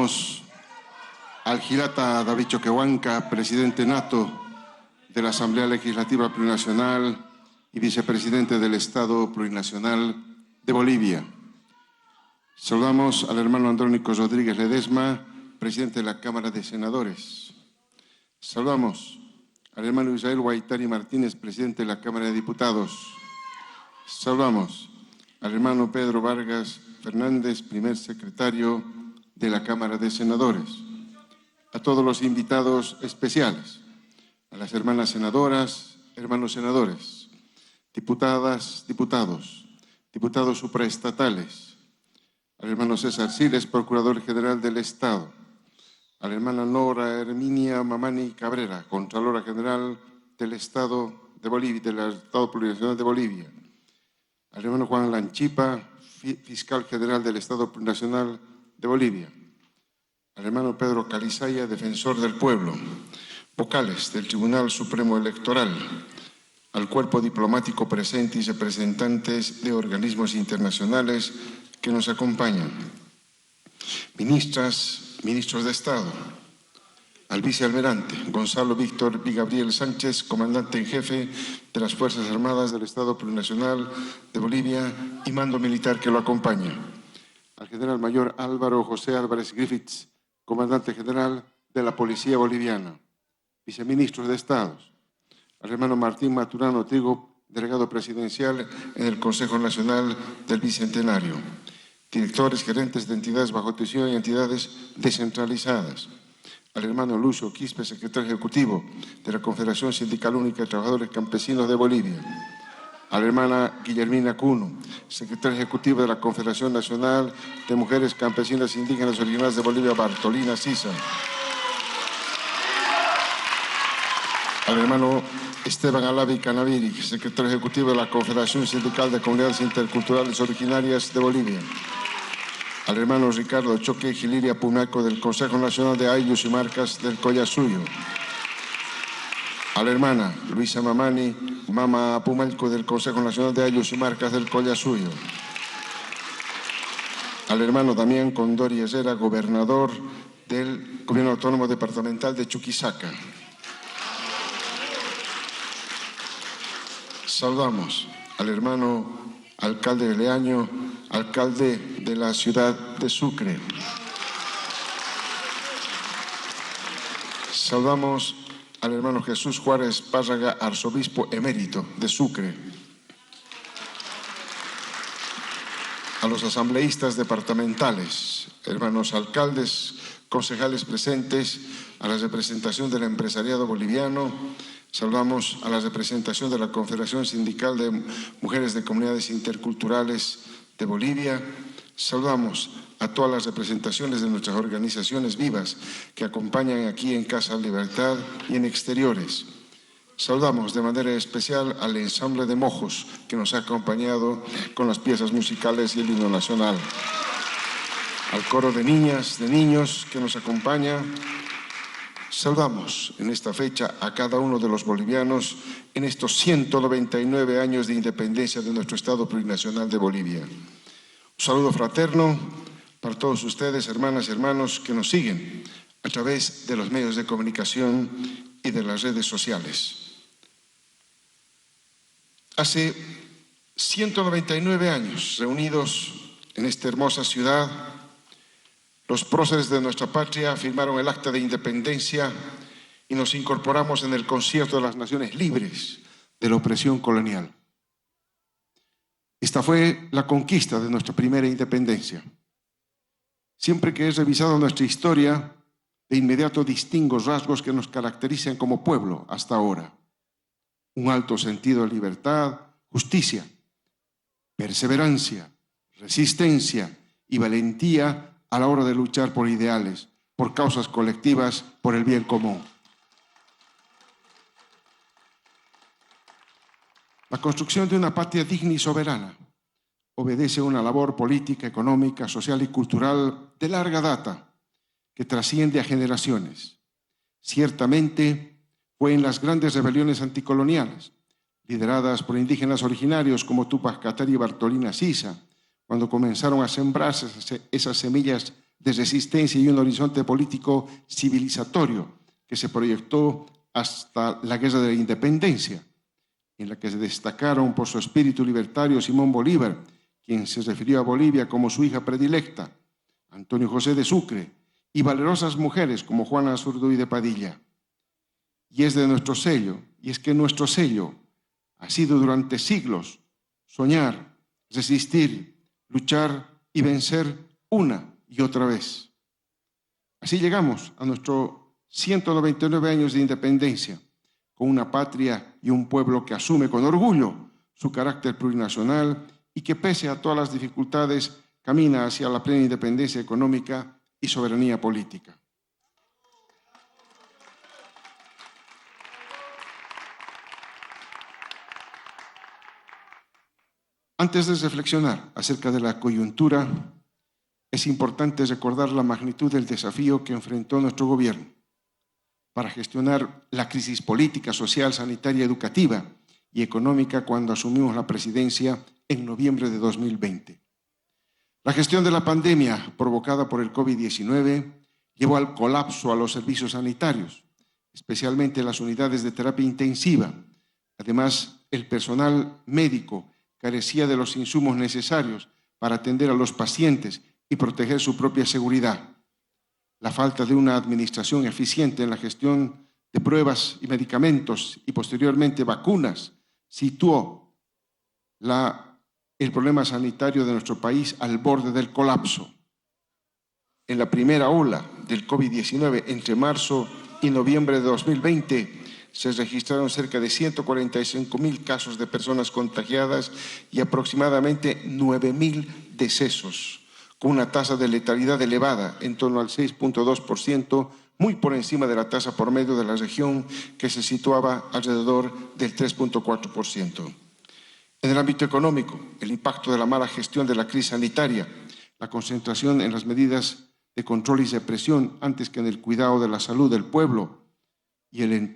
Saludamos al Gilata David Choquehuanca, presidente nato de la Asamblea Legislativa Plurinacional y vicepresidente del Estado Plurinacional de Bolivia. Saludamos al hermano Andrónico Rodríguez Ledesma, presidente de la Cámara de Senadores. Saludamos al hermano Israel Guaitari Martínez, presidente de la Cámara de Diputados. Saludamos al hermano Pedro Vargas Fernández, primer secretario de la Cámara de Senadores. A todos los invitados especiales, a las hermanas senadoras, hermanos senadores, diputadas, diputados, diputados supraestatales, al hermano César Siles, Procurador General del Estado, a la hermana Nora Herminia Mamani Cabrera, Contralora General del Estado de Bolivia, del Estado Plurinacional de Bolivia, al hermano Juan Lanchipa, Fiscal General del Estado Plurinacional de Bolivia, al hermano Pedro Calizaya, Defensor del Pueblo, vocales del Tribunal Supremo Electoral, al cuerpo diplomático presente y representantes de organismos internacionales que nos acompañan, ministras, ministros de Estado, al vicealmirante Gonzalo Víctor Gabriel Sánchez, comandante en jefe de las Fuerzas Armadas del Estado Plurinacional de Bolivia y mando militar que lo acompaña, al general mayor Álvaro José Álvarez Griffiths, comandante general de la Policía Boliviana, viceministros de Estado, al hermano Martín Maturano Trigo, delegado presidencial en el Consejo Nacional del Bicentenario, directores, gerentes de entidades bajo gestión y entidades descentralizadas, al hermano Lucio Quispe, secretario ejecutivo de la Confederación Sindical Única de Trabajadores Campesinos de Bolivia, a la hermana Guillermina Cuno, secretaria ejecutiva de la Confederación Nacional de Mujeres Campesinas Indígenas Originales de Bolivia, Bartolina Sisa, al hermano Esteban Alavi Canaviri, secretario ejecutivo de la Confederación Sindical de Comunidades Interculturales Originarias de Bolivia, al hermano Ricardo Choque Giliria Pumaco del Consejo Nacional de Ayllus y Marcas del Collasuyo, a la hermana Luisa Mamani, Mama Pumalco del Consejo Nacional de Ayllus y Marcas del Collasuyo, al hermano Damián Condori Herrera, gobernador del Gobierno Autónomo Departamental de Chuquisaca. Saludamos al hermano alcalde de Leaño, alcalde de la ciudad de Sucre. Saludamos al hermano Jesús Juárez Párraga, arzobispo emérito de Sucre. A los asambleístas departamentales, hermanos alcaldes, concejales presentes, a la representación del empresariado boliviano, saludamos a la representación de la Confederación Sindical de Mujeres de Comunidades Interculturales de Bolivia, saludamos a todas las representaciones de nuestras organizaciones vivas que acompañan aquí en Casa Libertad y en exteriores. Saludamos de manera especial al ensamble de Mojos que nos ha acompañado con las piezas musicales y el himno nacional, al coro de niñas, de niños que nos acompaña. Saludamos en esta fecha a cada uno de los bolivianos en estos 199 años de independencia de nuestro Estado Plurinacional de Bolivia. Un saludo fraterno para todos ustedes, hermanas y hermanos, que nos siguen a través de los medios de comunicación y de las redes sociales. Hace 199 años, reunidos en esta hermosa ciudad, los próceres de nuestra patria firmaron el Acta de Independencia y nos incorporamos en el Concierto de las Naciones Libres de la opresión colonial. Esta fue la conquista de nuestra primera independencia. Siempre que he revisado nuestra historia, de inmediato distingo rasgos que nos caracterizan como pueblo hasta ahora. Un alto sentido de libertad, justicia, perseverancia, resistencia y valentía a la hora de luchar por ideales, por causas colectivas, por el bien común. La construcción de una patria digna y soberana obedece a una labor política, económica, social y cultural de larga data que trasciende a generaciones. Ciertamente fue en las grandes rebeliones anticoloniales, lideradas por indígenas originarios como Túpac Katari y Bartolina Sisa, cuando comenzaron a sembrarse esas semillas de resistencia y un horizonte político civilizatorio que se proyectó hasta la Guerra de la Independencia, en la que se destacaron por su espíritu libertario Simón Bolívar, quien se refirió a Bolivia como su hija predilecta, Antonio José de Sucre, y valerosas mujeres como Juana Azurduy de Padilla. Y es de nuestro sello, y es que nuestro sello ha sido durante siglos soñar, resistir, luchar y vencer una y otra vez. Así llegamos a nuestros 199 años de independencia, con una patria y un pueblo que asume con orgullo su carácter plurinacional y que, pese a todas las dificultades, camina hacia la plena independencia económica y soberanía política. Antes de reflexionar acerca de la coyuntura, es importante recordar la magnitud del desafío que enfrentó nuestro gobierno para gestionar la crisis política, social, sanitaria, educativa y económica cuando asumimos la presidencia en noviembre de 2020. La gestión de la pandemia provocada por el COVID-19 llevó al colapso a los servicios sanitarios, especialmente las unidades de terapia intensiva. Además, el personal médico carecía de los insumos necesarios para atender a los pacientes y proteger su propia seguridad. La falta de una administración eficiente en la gestión de pruebas y medicamentos y posteriormente vacunas situó el problema sanitario de nuestro país al borde del colapso. En la primera ola del COVID-19, entre marzo y noviembre de 2020, se registraron cerca de 145.000 casos de personas contagiadas y aproximadamente 9.000 decesos, con una tasa de letalidad elevada, en torno al 6.2%, muy por encima de la tasa por medio de la región, que se situaba alrededor del 3.4%. En el ámbito económico, el impacto de la mala gestión de la crisis sanitaria, la concentración en las medidas de control y represión antes que en el cuidado de la salud del pueblo y el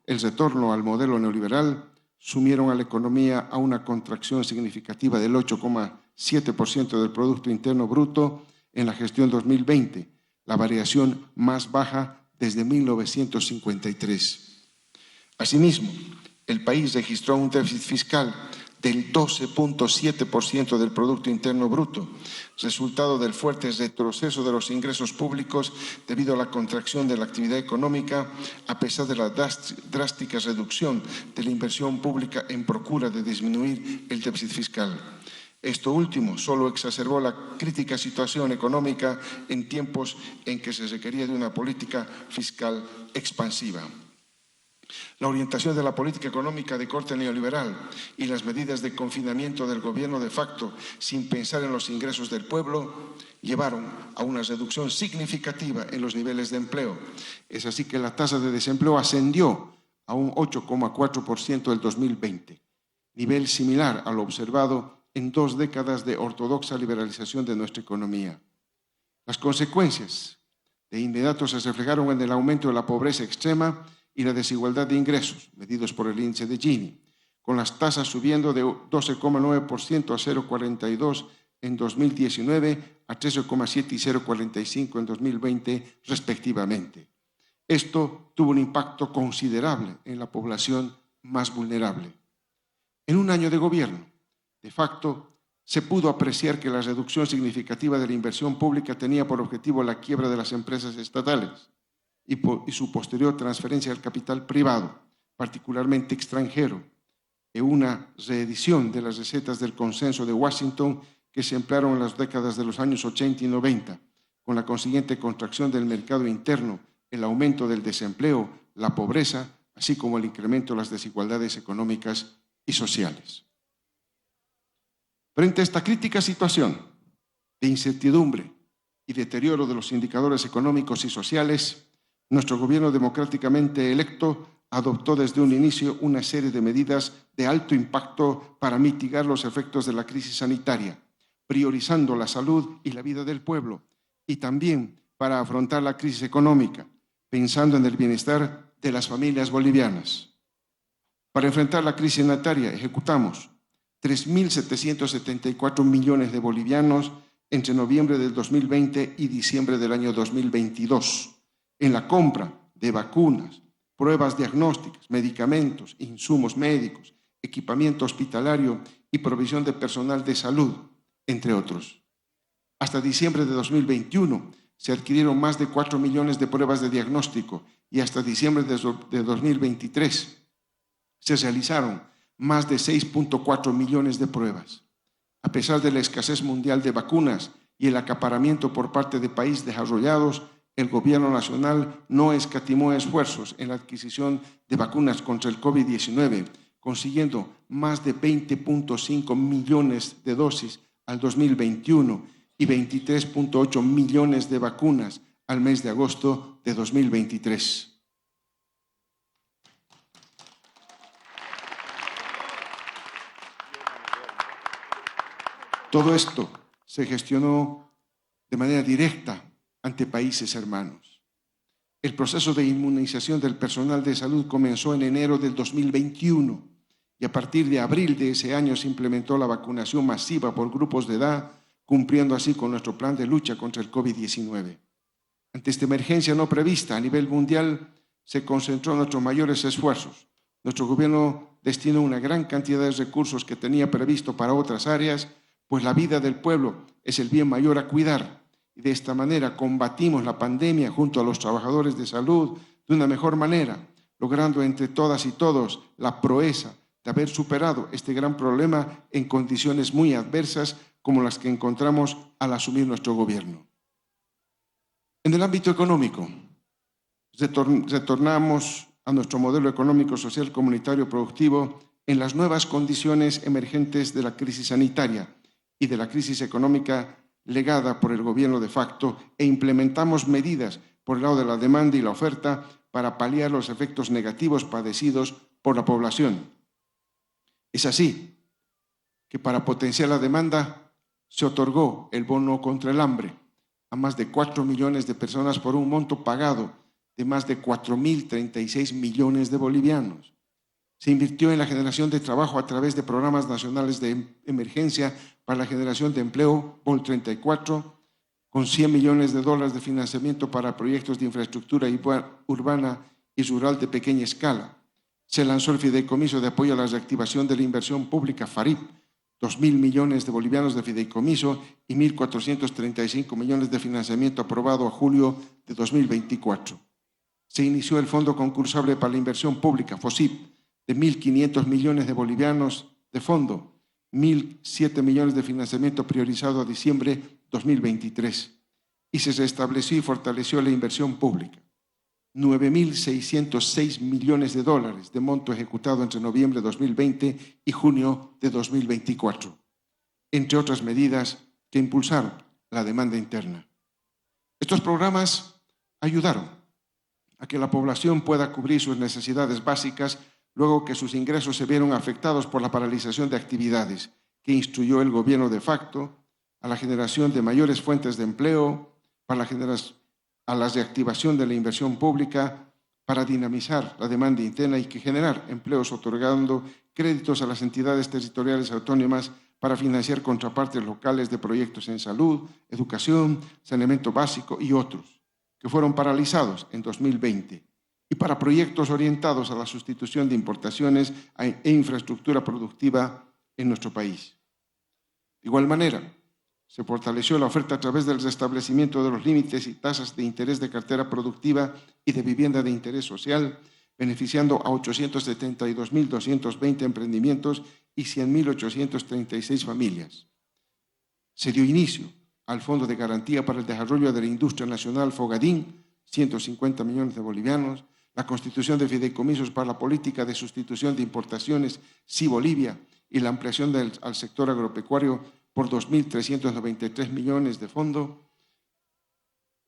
retorno al modelo neoliberal sumieron a la economía a una contracción significativa del 8,7% del Producto Interno Bruto en la gestión 2020, la variación más baja desde 1953. Asimismo, el país registró un déficit fiscal del 12,7% del Producto Interno Bruto, resultado del fuerte retroceso de los ingresos públicos debido a la contracción de la actividad económica, a pesar de la drástica reducción de la inversión pública en procura de disminuir el déficit fiscal. Esto último solo exacerbó la crítica situación económica en tiempos en que se requería de una política fiscal expansiva. La orientación de la política económica de corte neoliberal y las medidas de confinamiento del gobierno de facto, sin pensar en los ingresos del pueblo, llevaron a una reducción significativa en los niveles de empleo. Es así que la tasa de desempleo ascendió a un 8,4% del 2020, nivel similar a lo observado en 2 décadas de ortodoxa liberalización de nuestra economía. Las consecuencias de inmediato se reflejaron en el aumento de la pobreza extrema y la desigualdad de ingresos, medidos por el índice de Gini, con las tasas subiendo de 12,9% a 0,42% en 2019 a 13,7% y 0,45% en 2020, respectivamente. Esto tuvo un impacto considerable en la población más vulnerable. En un año de gobierno, de facto, se pudo apreciar que la reducción significativa de la inversión pública tenía por objetivo la quiebra de las empresas estatales y su posterior transferencia al capital privado, particularmente extranjero, y una reedición de las recetas del consenso de Washington que se emplearon en las décadas de los años 80 y 90, con la consiguiente contracción del mercado interno, el aumento del desempleo, la pobreza, así como el incremento de las desigualdades económicas y sociales. Frente a esta crítica situación de incertidumbre y deterioro de los indicadores económicos y sociales, nuestro gobierno democráticamente electo adoptó desde un inicio una serie de medidas de alto impacto para mitigar los efectos de la crisis sanitaria, priorizando la salud y la vida del pueblo, y también para afrontar la crisis económica, pensando en el bienestar de las familias bolivianas. Para enfrentar la crisis sanitaria ejecutamos 3.774 millones de bolivianos entre noviembre del 2020 y diciembre del año 2022 en la compra de vacunas, pruebas diagnósticas, medicamentos, insumos médicos, equipamiento hospitalario y provisión de personal de salud, entre otros. Hasta diciembre de 2021 se adquirieron más de 4 millones de pruebas de diagnóstico y hasta diciembre de 2023 se realizaron más de 6.4 millones de pruebas. A pesar de la escasez mundial de vacunas y el acaparamiento por parte de países desarrollados, el Gobierno nacional no escatimó esfuerzos en la adquisición de vacunas contra el COVID-19, consiguiendo más de 20.5 millones de dosis al 2021 y 23.8 millones de vacunas al mes de agosto de 2023. Todo esto se gestionó de manera directa ante países hermanos. El proceso de inmunización del personal de salud comenzó en enero del 2021 y a partir de abril de ese año se implementó la vacunación masiva por grupos de edad, cumpliendo así con nuestro plan de lucha contra el COVID-19. Ante esta emergencia no prevista a nivel mundial, se concentró nuestros mayores esfuerzos. Nuestro gobierno destinó una gran cantidad de recursos que tenía previsto para otras áreas, pues la vida del pueblo es el bien mayor a cuidar. Y de esta manera combatimos la pandemia junto a los trabajadores de salud de una mejor manera, logrando entre todas y todos la proeza de haber superado este gran problema en condiciones muy adversas como las que encontramos al asumir nuestro gobierno. En el ámbito económico, retornamos a nuestro modelo económico, social, comunitario, productivo en las nuevas condiciones emergentes de la crisis sanitaria y de la crisis económica legada por el gobierno de facto e implementamos medidas por el lado de la demanda y la oferta para paliar los efectos negativos padecidos por la población. Es así que para potenciar la demanda se otorgó el bono contra el hambre a más de 4 millones de personas por un monto pagado de más de 4.036 millones de bolivianos. Se invirtió en la generación de trabajo a través de programas nacionales de emergencia para la generación de empleo, BOL 34, con $100 millones de financiamiento para proyectos de infraestructura urbana y rural de pequeña escala. Se lanzó el fideicomiso de apoyo a la reactivación de la inversión pública, FARIP, 2.000 millones de bolivianos de fideicomiso y 1.435 millones de financiamiento aprobado a julio de 2024. Se inició el Fondo Concursable para la Inversión Pública, FOSIP, de 1.500 millones de bolivianos de fondo, 1.007 millones de financiamiento priorizado a diciembre 2023. Y se restableció y fortaleció la inversión pública. 9.606 millones de dólares de monto ejecutado entre noviembre de 2020 y junio de 2024, entre otras medidas que impulsaron la demanda interna. Estos programas ayudaron a que la población pueda cubrir sus necesidades básicas luego que sus ingresos se vieron afectados por la paralización de actividades que instruyó el gobierno de facto, a la generación de mayores fuentes de empleo, a la reactivación de la inversión pública, para dinamizar la demanda interna y que generar empleos otorgando créditos a las entidades territoriales autónomas para financiar contrapartes locales de proyectos en salud, educación, saneamiento básico y otros, que fueron paralizados en 2020. Y para proyectos orientados a la sustitución de importaciones e infraestructura productiva en nuestro país. De igual manera, se fortaleció la oferta a través del restablecimiento de los límites y tasas de interés de cartera productiva y de vivienda de interés social, beneficiando a 872.220 emprendimientos y 100.836 familias. Se dio inicio al Fondo de Garantía para el Desarrollo de la Industria Nacional, FOGADIN, 150 millones de bolivianos, la constitución de fideicomisos para la política de sustitución de importaciones, SI Bolivia, y la ampliación al sector agropecuario por 2.393 millones de fondo.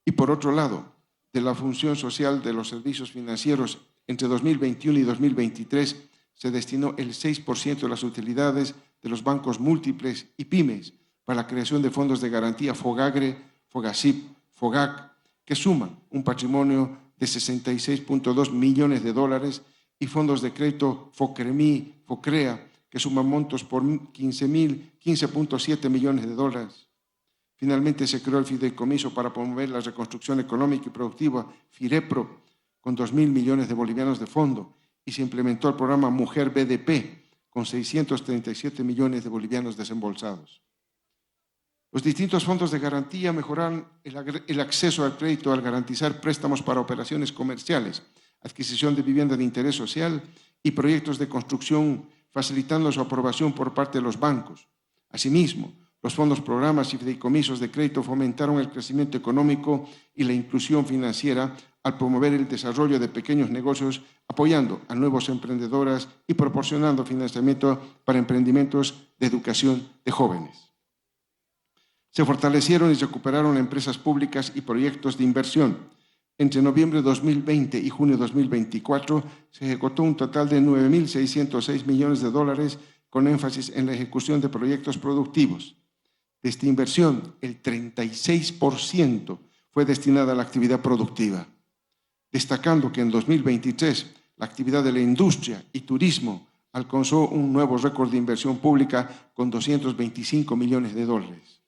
Y por otro lado, de la función social de los servicios financieros, entre 2021 y 2023 se destinó el 6% de las utilidades de los bancos múltiples y pymes para la creación de fondos de garantía FOGAGRE, FOGACIP, FOGAC, que suman un patrimonio de 66.2 millones de dólares y fondos de crédito FOCREMI, FOCREA, que suman montos por 15.7 millones de dólares. Finalmente se creó el Fideicomiso para promover la reconstrucción económica y productiva, FIREPRO, con 2.000 millones de bolivianos de fondo, y se implementó el programa Mujer BDP, con 637 millones de bolivianos desembolsados. Los distintos fondos de garantía mejoraron el acceso al crédito al garantizar préstamos para operaciones comerciales, adquisición de vivienda de interés social y proyectos de construcción, facilitando su aprobación por parte de los bancos. Asimismo, los fondos, programas y fideicomisos de crédito fomentaron el crecimiento económico y la inclusión financiera al promover el desarrollo de pequeños negocios, apoyando a nuevas emprendedoras y proporcionando financiamiento para emprendimientos de educación de jóvenes. Se fortalecieron y recuperaron empresas públicas y proyectos de inversión. Entre noviembre de 2020 y junio de 2024 se ejecutó un total de 9.606 millones de dólares con énfasis en la ejecución de proyectos productivos. De esta inversión, el 36% fue destinada a la actividad productiva, destacando que en 2023 la actividad de la industria y turismo alcanzó un nuevo récord de inversión pública con 225 millones de dólares.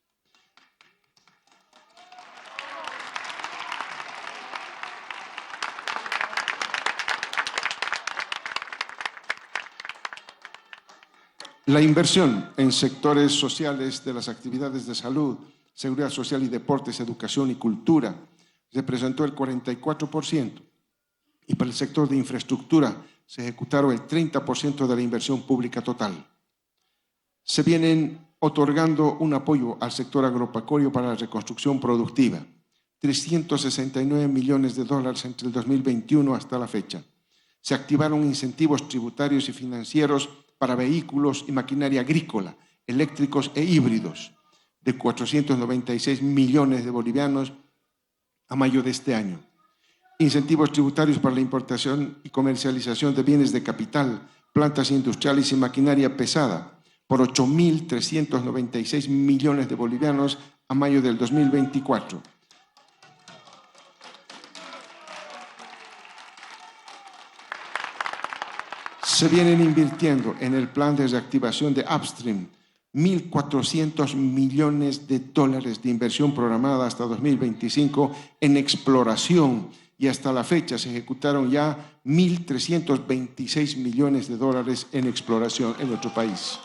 La inversión en sectores sociales de las actividades de salud, seguridad social y deportes, educación y cultura representó el 44%, y para el sector de infraestructura se ejecutaron el 30% de la inversión pública total. Se vienen otorgando un apoyo al sector agropecuario para la reconstrucción productiva, 369 millones de dólares entre el 2021 hasta la fecha. Se activaron incentivos tributarios y financieros para vehículos y maquinaria agrícola, eléctricos e híbridos, de 496 millones de bolivianos a mayo de este año. Incentivos tributarios para la importación y comercialización de bienes de capital, plantas industriales y maquinaria pesada, por 8.396 millones de bolivianos a mayo del 2024. Se vienen invirtiendo en el plan de reactivación de Upstream 1.400 millones de dólares de inversión programada hasta 2025 en exploración, y hasta la fecha se ejecutaron ya 1.326 millones de dólares en exploración en nuestro país.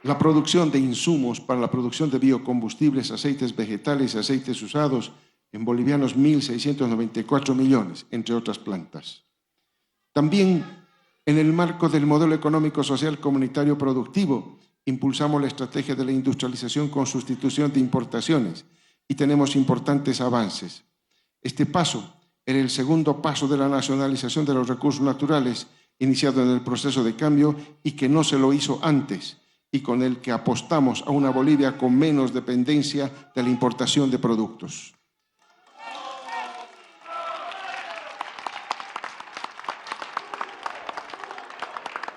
La producción de insumos para la producción de biocombustibles, aceites vegetales y aceites usados en bolivianos 1.694 millones, entre otras plantas. También en el marco del modelo económico social comunitario productivo, impulsamos la estrategia de la industrialización con sustitución de importaciones y tenemos importantes avances. Este paso era el segundo paso de la nacionalización de los recursos naturales, iniciado en el proceso de cambio y que no se lo hizo antes, y con el que apostamos a una Bolivia con menos dependencia de la importación de productos.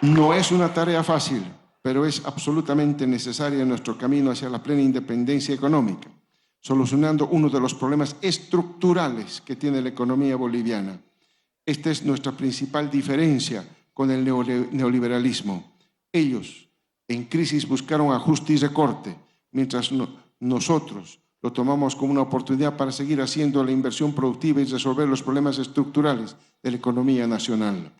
No es una tarea fácil, pero es absolutamente necesaria en nuestro camino hacia la plena independencia económica, solucionando uno de los problemas estructurales que tiene la economía boliviana. Esta es nuestra principal diferencia con el neoliberalismo. Ellos, en crisis, buscaron ajuste y recorte, mientras nosotros lo tomamos como una oportunidad para seguir haciendo la inversión productiva y resolver los problemas estructurales de la economía nacional.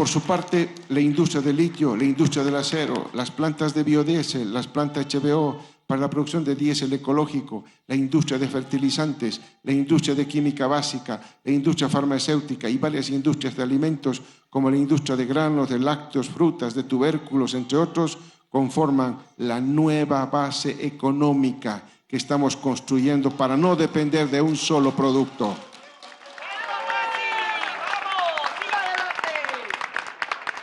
Por su parte, la industria del litio, la industria del acero, las plantas de biodiesel, las plantas HBO para la producción de diésel ecológico, la industria de fertilizantes, la industria de química básica, la industria farmacéutica y varias industrias de alimentos como la industria de granos, de lácteos, frutas, de tubérculos, entre otros, conforman la nueva base económica que estamos construyendo para no depender de un solo producto.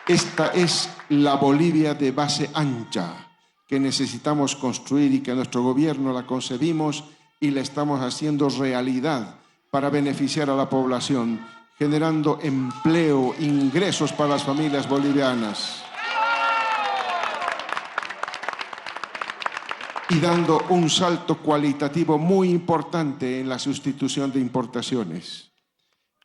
Esta es la Bolivia de base ancha que necesitamos construir y que nuestro gobierno la concebimos y la estamos haciendo realidad para beneficiar a la población, generando empleo, ingresos para las familias bolivianas y dando un salto cualitativo muy importante en la sustitución de importaciones.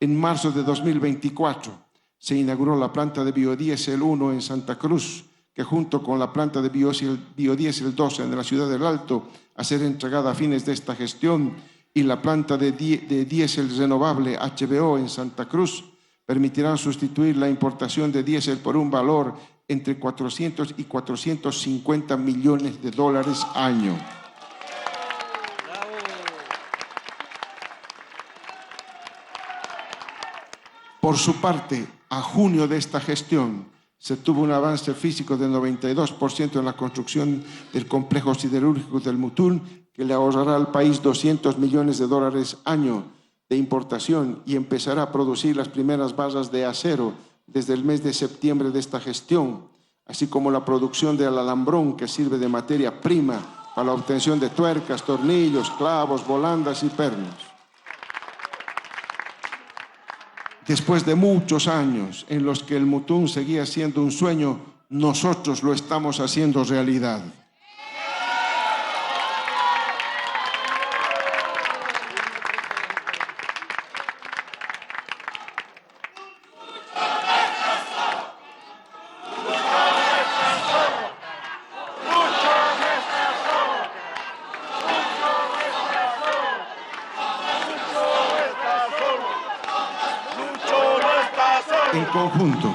En marzo de 2024 se inauguró la planta de biodiesel 1 en Santa Cruz, que junto con la planta de biodiesel 2 en la ciudad del Alto, a ser entregada a fines de esta gestión, y la planta de diésel renovable HBO en Santa Cruz, permitirán sustituir la importación de diésel por un valor entre 400 y 450 millones de dólares año. Por su parte, a junio de esta gestión se tuvo un avance físico del 92% en la construcción del complejo siderúrgico del Mutún, que le ahorrará al país 200 millones de dólares año de importación y empezará a producir las primeras barras de acero desde el mes de septiembre de esta gestión, así como la producción del alambrón, que sirve de materia prima para la obtención de tuercas, tornillos, clavos, volandas y pernos. Después de muchos años en los que el Mutún seguía siendo un sueño, nosotros lo estamos haciendo realidad. En conjunto,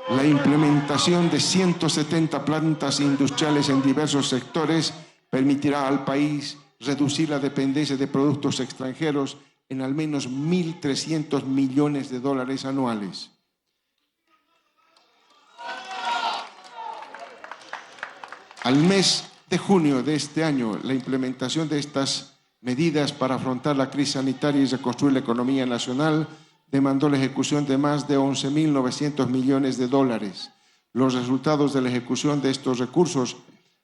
la implementación de 170 plantas industriales en diversos sectores permitirá al país reducir la dependencia de productos extranjeros en al menos 1.300 millones de dólares anuales. Al mes de junio de este año, la implementación de estas medidas para afrontar la crisis sanitaria y reconstruir la economía nacional demandó la ejecución de más de 11.900 millones de dólares. Los resultados de la ejecución de estos recursos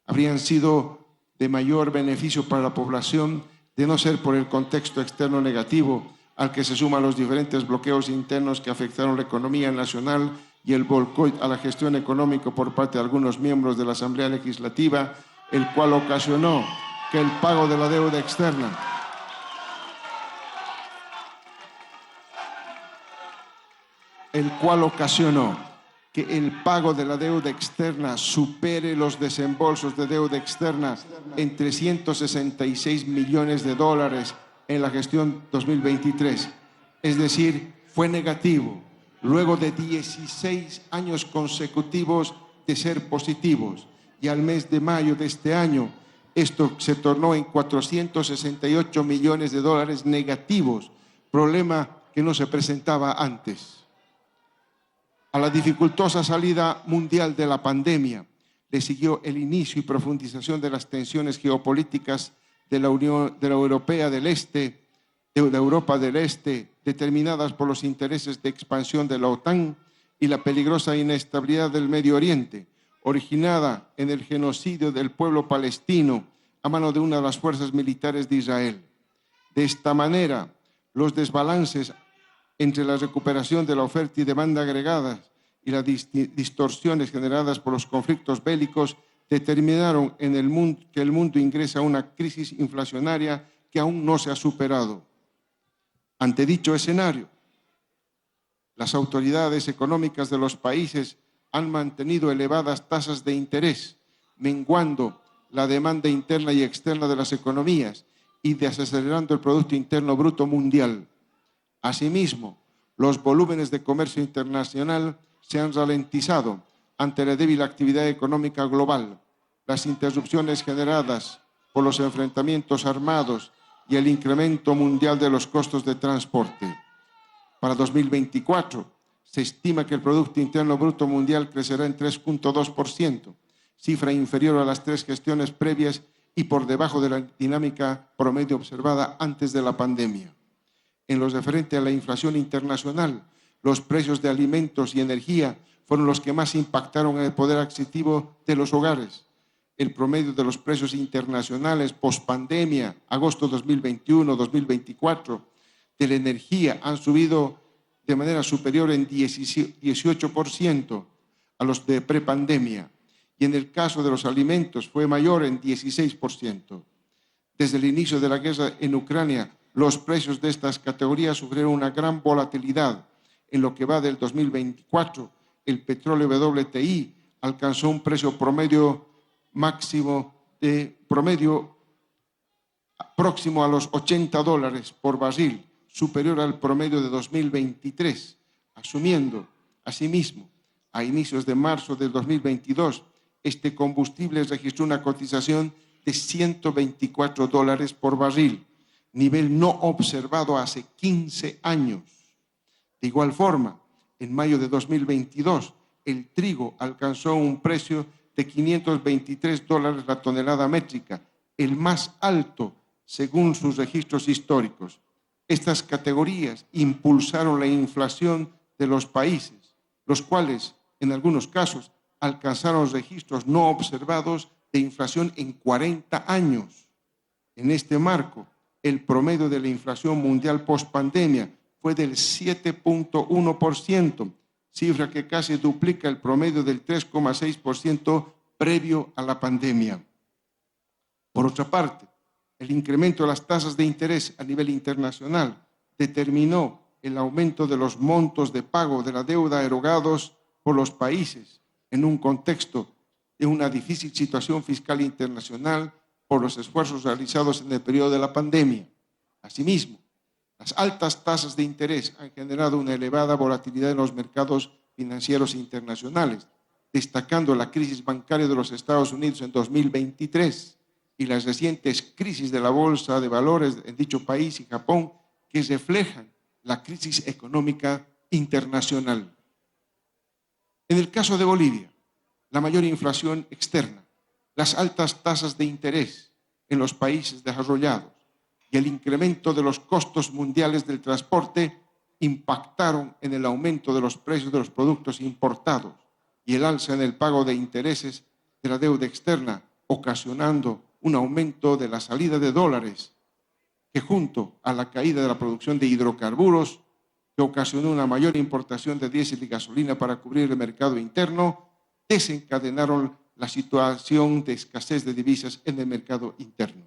habrían sido de mayor beneficio para la población de no ser por el contexto externo negativo al que se suman los diferentes bloqueos internos que afectaron la economía nacional y el boicot a la gestión económica por parte de algunos miembros de la Asamblea Legislativa, el cual ocasionó que el pago de la deuda externa supere los desembolsos de deuda externa en 366 millones de dólares en la gestión 2023. Es decir, fue negativo, luego de 16 años consecutivos de ser positivos. Y al mes de mayo de este año, esto se tornó en 468 millones de dólares negativos, problema que no se presentaba antes. A la dificultosa salida mundial de la pandemia le siguió el inicio y profundización de las tensiones geopolíticas de la Europa del Este, determinadas por los intereses de expansión de la OTAN y la peligrosa inestabilidad del Medio Oriente, originada en el genocidio del pueblo palestino a mano de una de las fuerzas militares de Israel. De esta manera, los desbalances entre la recuperación de la oferta y demanda agregadas y las distorsiones generadas por los conflictos bélicos determinaron que el mundo ingresa a una crisis inflacionaria que aún no se ha superado. Ante dicho escenario, las autoridades económicas de los países han mantenido elevadas tasas de interés, menguando la demanda interna y externa de las economías y desacelerando el Producto Interno Bruto mundial. Asimismo, los volúmenes de comercio internacional se han ralentizado ante la débil actividad económica global, las interrupciones generadas por los enfrentamientos armados y el incremento mundial de los costos de transporte. Para 2024, se estima que el Producto Interno Bruto mundial crecerá en 3.2%, cifra inferior a las 3 gestiones previas y por debajo de la dinámica promedio observada antes de la pandemia. En lo referente a la inflación internacional, los precios de alimentos y energía fueron los que más impactaron en el poder adquisitivo de los hogares. El promedio de los precios internacionales post-pandemia, agosto 2021-2024, de la energía han subido de manera superior en 18% a los de prepandemia, y en el caso de los alimentos fue mayor en 16%. Desde el inicio de la guerra en Ucrania, los precios de estas categorías sufrieron una gran volatilidad. En lo que va del 2024, el petróleo WTI alcanzó un precio promedio próximo a los $80 por barril, superior al promedio de 2023, asumiendo asimismo a inicios de marzo del 2022 este combustible registró una cotización de $124 por barril, nivel no observado hace 15 años. De igual forma, en mayo de 2022, el trigo alcanzó un precio de $523 la tonelada métrica, el más alto según sus registros históricos. Estas categorías impulsaron la inflación de los países, los cuales, en algunos casos, alcanzaron registros no observados de inflación en 40 años. En este marco, el promedio de la inflación mundial post-pandemia fue del 7.1%, cifra que casi duplica el promedio del 3,6% previo a la pandemia. Por otra parte, el incremento de las tasas de interés a nivel internacional determinó el aumento de los montos de pago de la deuda erogados por los países en un contexto de una difícil situación fiscal internacional por los esfuerzos realizados en el periodo de la pandemia. Asimismo, las altas tasas de interés han generado una elevada volatilidad en los mercados financieros internacionales, destacando la crisis bancaria de los Estados Unidos en 2023 y las recientes crisis de la bolsa de valores en dicho país y Japón, que reflejan la crisis económica internacional. En el caso de Bolivia, la mayor inflación externa, las altas tasas de interés en los países desarrollados y el incremento de los costos mundiales del transporte impactaron en el aumento de los precios de los productos importados y el alza en el pago de intereses de la deuda externa, ocasionando un aumento de la salida de dólares que, junto a la caída de la producción de hidrocarburos, que ocasionó una mayor importación de diésel y gasolina para cubrir el mercado interno, desencadenaron la situación de escasez de divisas en el mercado interno.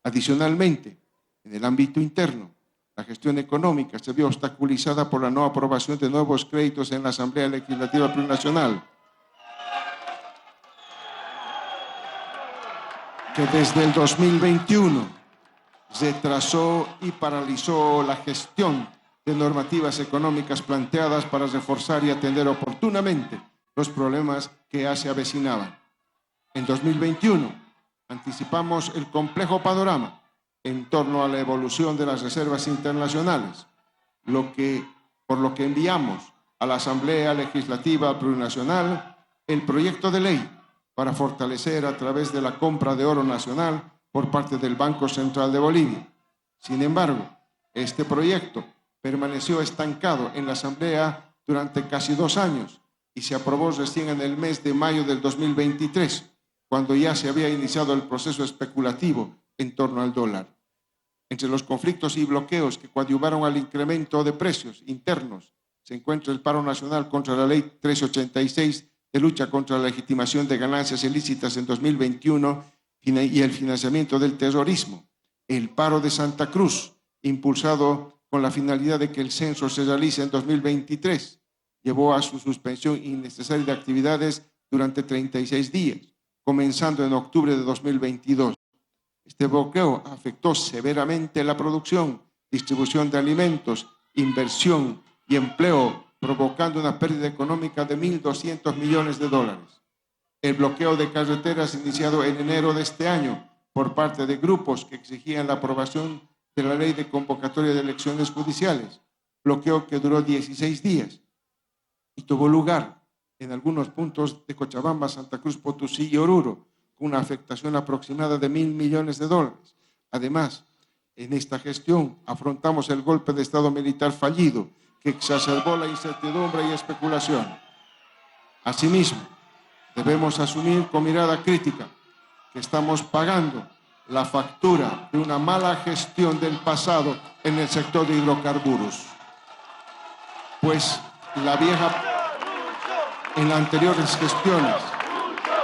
Adicionalmente, en el ámbito interno, la gestión económica se vio obstaculizada por la no aprobación de nuevos créditos en la Asamblea Legislativa Plurinacional, que desde el 2021 retrasó y paralizó la gestión de normativas económicas planteadas para reforzar y atender oportunamente los problemas que ya se avecinaban. En 2021 anticipamos el complejo panorama en torno a la evolución de las reservas internacionales, por lo que enviamos a la Asamblea Legislativa Plurinacional el proyecto de ley para fortalecer a través de la compra de oro nacional por parte del Banco Central de Bolivia. Sin embargo, este proyecto permaneció estancado en la Asamblea durante casi 2 años y se aprobó recién en el mes de mayo del 2023, cuando ya se había iniciado el proceso especulativo en torno al dólar. Entre los conflictos y bloqueos que coadyuvaron al incremento de precios internos se encuentra el paro nacional contra la Ley 1386 de lucha contra la legitimación de ganancias ilícitas en 2021 y el financiamiento del terrorismo, el paro de Santa Cruz, impulsado con la finalidad de que el censo se realice en 2023, llevó a su suspensión innecesaria de actividades durante 36 días, comenzando en octubre de 2022. Este bloqueo afectó severamente la producción, distribución de alimentos, inversión y empleo, provocando una pérdida económica de $1.200 millones. El bloqueo de carreteras iniciado en enero de este año por parte de grupos que exigían la aprobación de la ley de convocatoria de elecciones judiciales, bloqueo que duró 16 días y tuvo lugar en algunos puntos de Cochabamba, Santa Cruz, Potosí y Oruro, con una afectación aproximada de $1.000 millones. Además, en esta gestión afrontamos el golpe de Estado militar fallido que exacerbó la incertidumbre y especulación. Asimismo, debemos asumir con mirada crítica que estamos pagando la factura de una mala gestión del pasado en el sector de hidrocarburos. Pues en las anteriores gestiones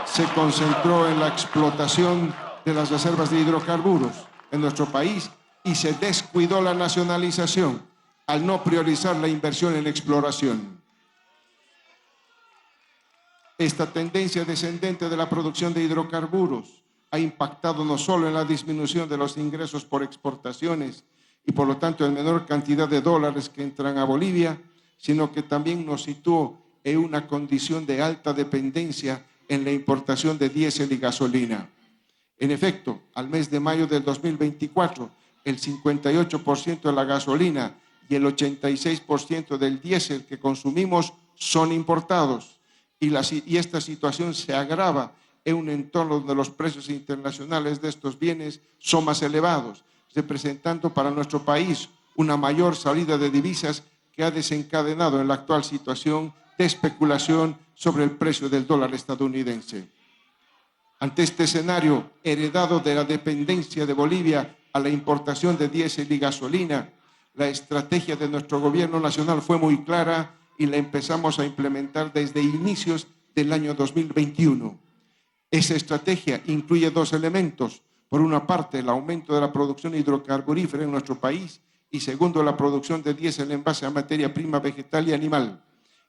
se concentró en la explotación de las reservas de hidrocarburos en nuestro país y se descuidó la nacionalización al no priorizar la inversión en exploración. Esta tendencia descendente de la producción de hidrocarburos ha impactado no solo en la disminución de los ingresos por exportaciones y por lo tanto en menor cantidad de dólares que entran a Bolivia, sino que también nos situó en una condición de alta dependencia en la importación de diésel y gasolina. En efecto, al mes de mayo del 2024, el 58% de la gasolina y el 86% del diésel que consumimos son importados, y esta situación se agrava en un entorno donde los precios internacionales de estos bienes son más elevados, representando para nuestro país una mayor salida de divisas que ha desencadenado en la actual situación de especulación sobre el precio del dólar estadounidense. Ante este escenario heredado de la dependencia de Bolivia a la importación de diésel y gasolina, la estrategia de nuestro gobierno nacional fue muy clara y la empezamos a implementar desde inicios del año 2021. Esa estrategia incluye dos elementos. Por una parte, el aumento de la producción hidrocarburífera en nuestro país y segundo, la producción de diésel en base a materia prima vegetal y animal.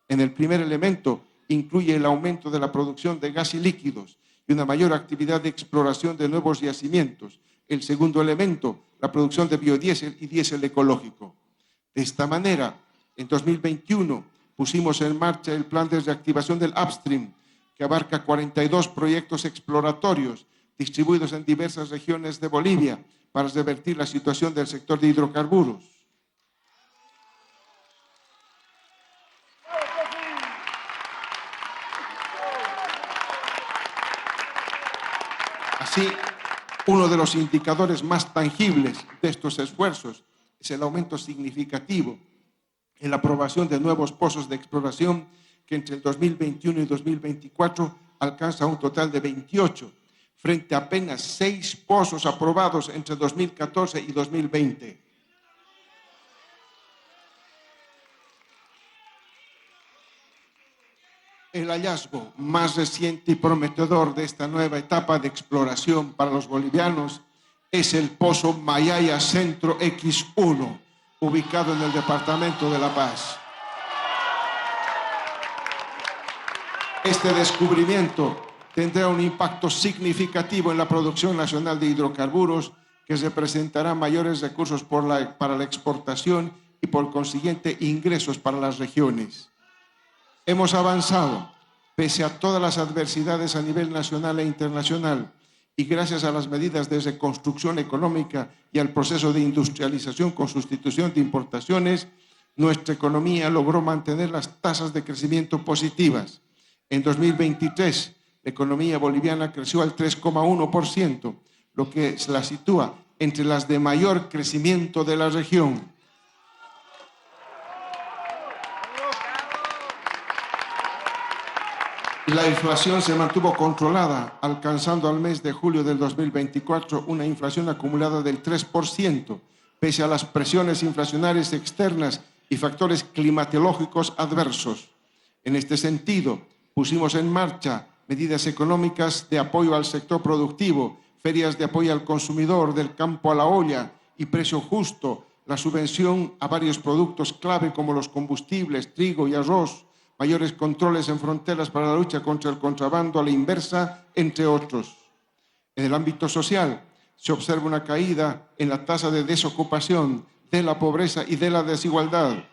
En el primer elemento, incluye el aumento de la producción de gas y líquidos y una mayor actividad de exploración de nuevos yacimientos. El segundo elemento, la producción de biodiesel y diésel ecológico. De esta manera, en 2021 pusimos en marcha el plan de reactivación del upstream, que abarca 42 proyectos exploratorios distribuidos en diversas regiones de Bolivia para revertir la situación del sector de hidrocarburos. Así, uno de los indicadores más tangibles de estos esfuerzos es el aumento significativo en la aprobación de nuevos pozos de exploración que entre el 2021 y 2024 alcanza un total de 28, frente a apenas 6 pozos aprobados entre 2014 y 2020. El hallazgo más reciente y prometedor de esta nueva etapa de exploración para los bolivianos es el pozo Mayaya Centro X1, ubicado en el departamento de La Paz. Este descubrimiento tendrá un impacto significativo en la producción nacional de hidrocarburos, que representará mayores recursos para la exportación y por consiguiente ingresos para las regiones. Hemos avanzado, pese a todas las adversidades a nivel nacional e internacional, y gracias a las medidas de reconstrucción económica y al proceso de industrialización con sustitución de importaciones, nuestra economía logró mantener las tasas de crecimiento positivas. En 2023, la economía boliviana creció al 3,1%, lo que la sitúa entre las de mayor crecimiento de la región. La inflación se mantuvo controlada, alcanzando al mes de julio del 2024 una inflación acumulada del 3%, pese a las presiones inflacionarias externas y factores climatológicos adversos. En este sentido, pusimos en marcha medidas económicas de apoyo al sector productivo, ferias de apoyo al consumidor, del campo a la olla y precio justo, la subvención a varios productos clave como los combustibles, trigo y arroz, mayores controles en fronteras para la lucha contra el contrabando a la inversa, entre otros. En el ámbito social, se observa una caída en la tasa de desocupación, de la pobreza y de la desigualdad.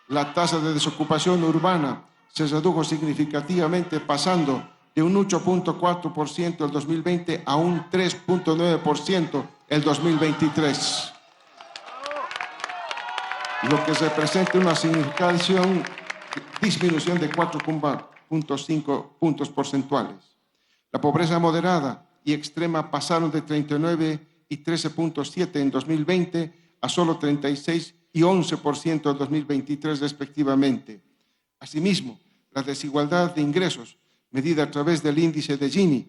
La tasa de desocupación urbana se redujo significativamente, pasando de un 8,4% el 2020 a un 3,9% el 2023, lo que representa una significativa disminución de 4,5 puntos porcentuales. La pobreza moderada y extrema pasaron de 39 y 13,7 en 2020 a solo 36 y 11% en 2023 respectivamente. Asimismo, la desigualdad de ingresos, medida a través del índice de Gini,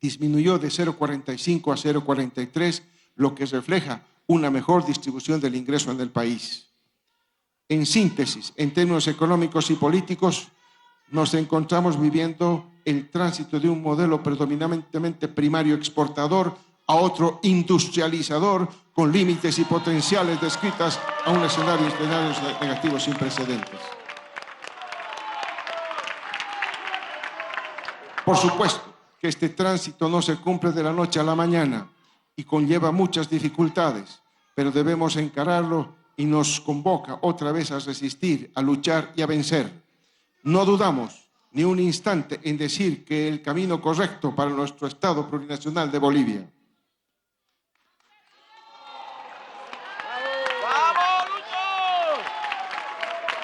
disminuyó de 0,45 a 0,43, lo que refleja una mejor distribución del ingreso en el país. En síntesis, en términos económicos y políticos, nos encontramos viviendo el tránsito de un modelo predominantemente primario exportador a otro industrializador con límites y potenciales descritas a un escenario de escenarios negativos sin precedentes. Por supuesto que este tránsito no se cumple de la noche a la mañana y conlleva muchas dificultades, pero debemos encararlo y nos convoca otra vez a resistir, a luchar y a vencer. No dudamos ni un instante en decir que el camino correcto para nuestro Estado plurinacional de Bolivia.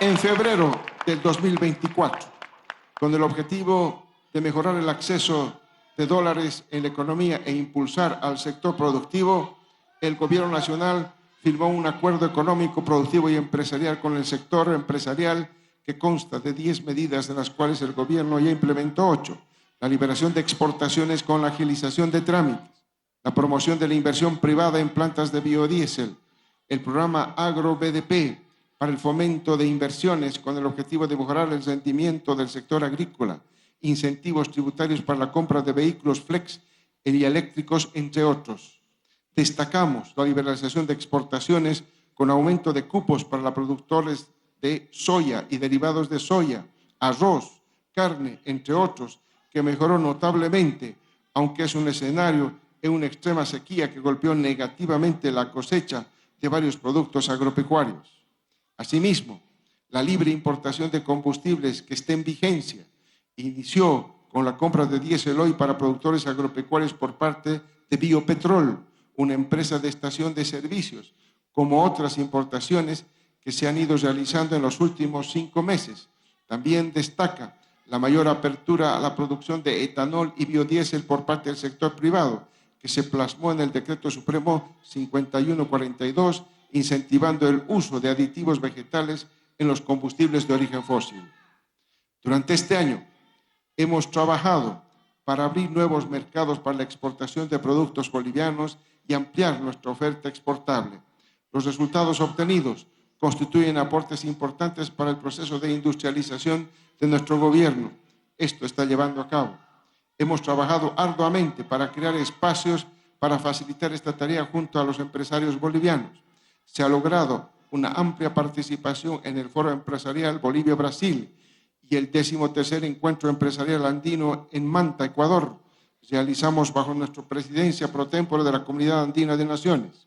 En febrero del 2024, con el objetivo de mejorar el acceso de dólares en la economía e impulsar al sector productivo, el Gobierno Nacional firmó un acuerdo económico, productivo y empresarial con el sector empresarial que consta de 10 medidas, de las cuales el Gobierno ya implementó 8. La liberación de exportaciones con la agilización de trámites, la promoción de la inversión privada en plantas de biodiesel, el programa Agro-BDP para el fomento de inversiones con el objetivo de mejorar el rendimiento del sector agrícola, incentivos tributarios para la compra de vehículos flex y eléctricos, entre otros. Destacamos la liberalización de exportaciones con aumento de cupos para los productores de soya y derivados de soya, arroz, carne, entre otros, que mejoró notablemente, aunque es un escenario en una extrema sequía que golpeó negativamente la cosecha de varios productos agropecuarios. Asimismo, la libre importación de combustibles que está en vigencia inició con la compra de diésel hoy para productores agropecuarios por parte de Biopetrol, una empresa de estación de servicios, como otras importaciones que se han ido realizando en los últimos 5 meses. También destaca la mayor apertura a la producción de etanol y biodiesel por parte del sector privado, que se plasmó en el Decreto Supremo 5142, incentivando el uso de aditivos vegetales en los combustibles de origen fósil. Durante este año hemos trabajado para abrir nuevos mercados para la exportación de productos bolivianos y ampliar nuestra oferta exportable. Los resultados obtenidos constituyen aportes importantes para el proceso de industrialización de nuestro gobierno. Esto está llevando a cabo. Hemos trabajado arduamente para crear espacios para facilitar esta tarea junto a los empresarios bolivianos. Se ha logrado una amplia participación en el Foro Empresarial Bolivia-Brasil y el 13º Encuentro Empresarial Andino en Manta, Ecuador. Realizamos bajo nuestra presidencia pro tempore de la Comunidad Andina de Naciones.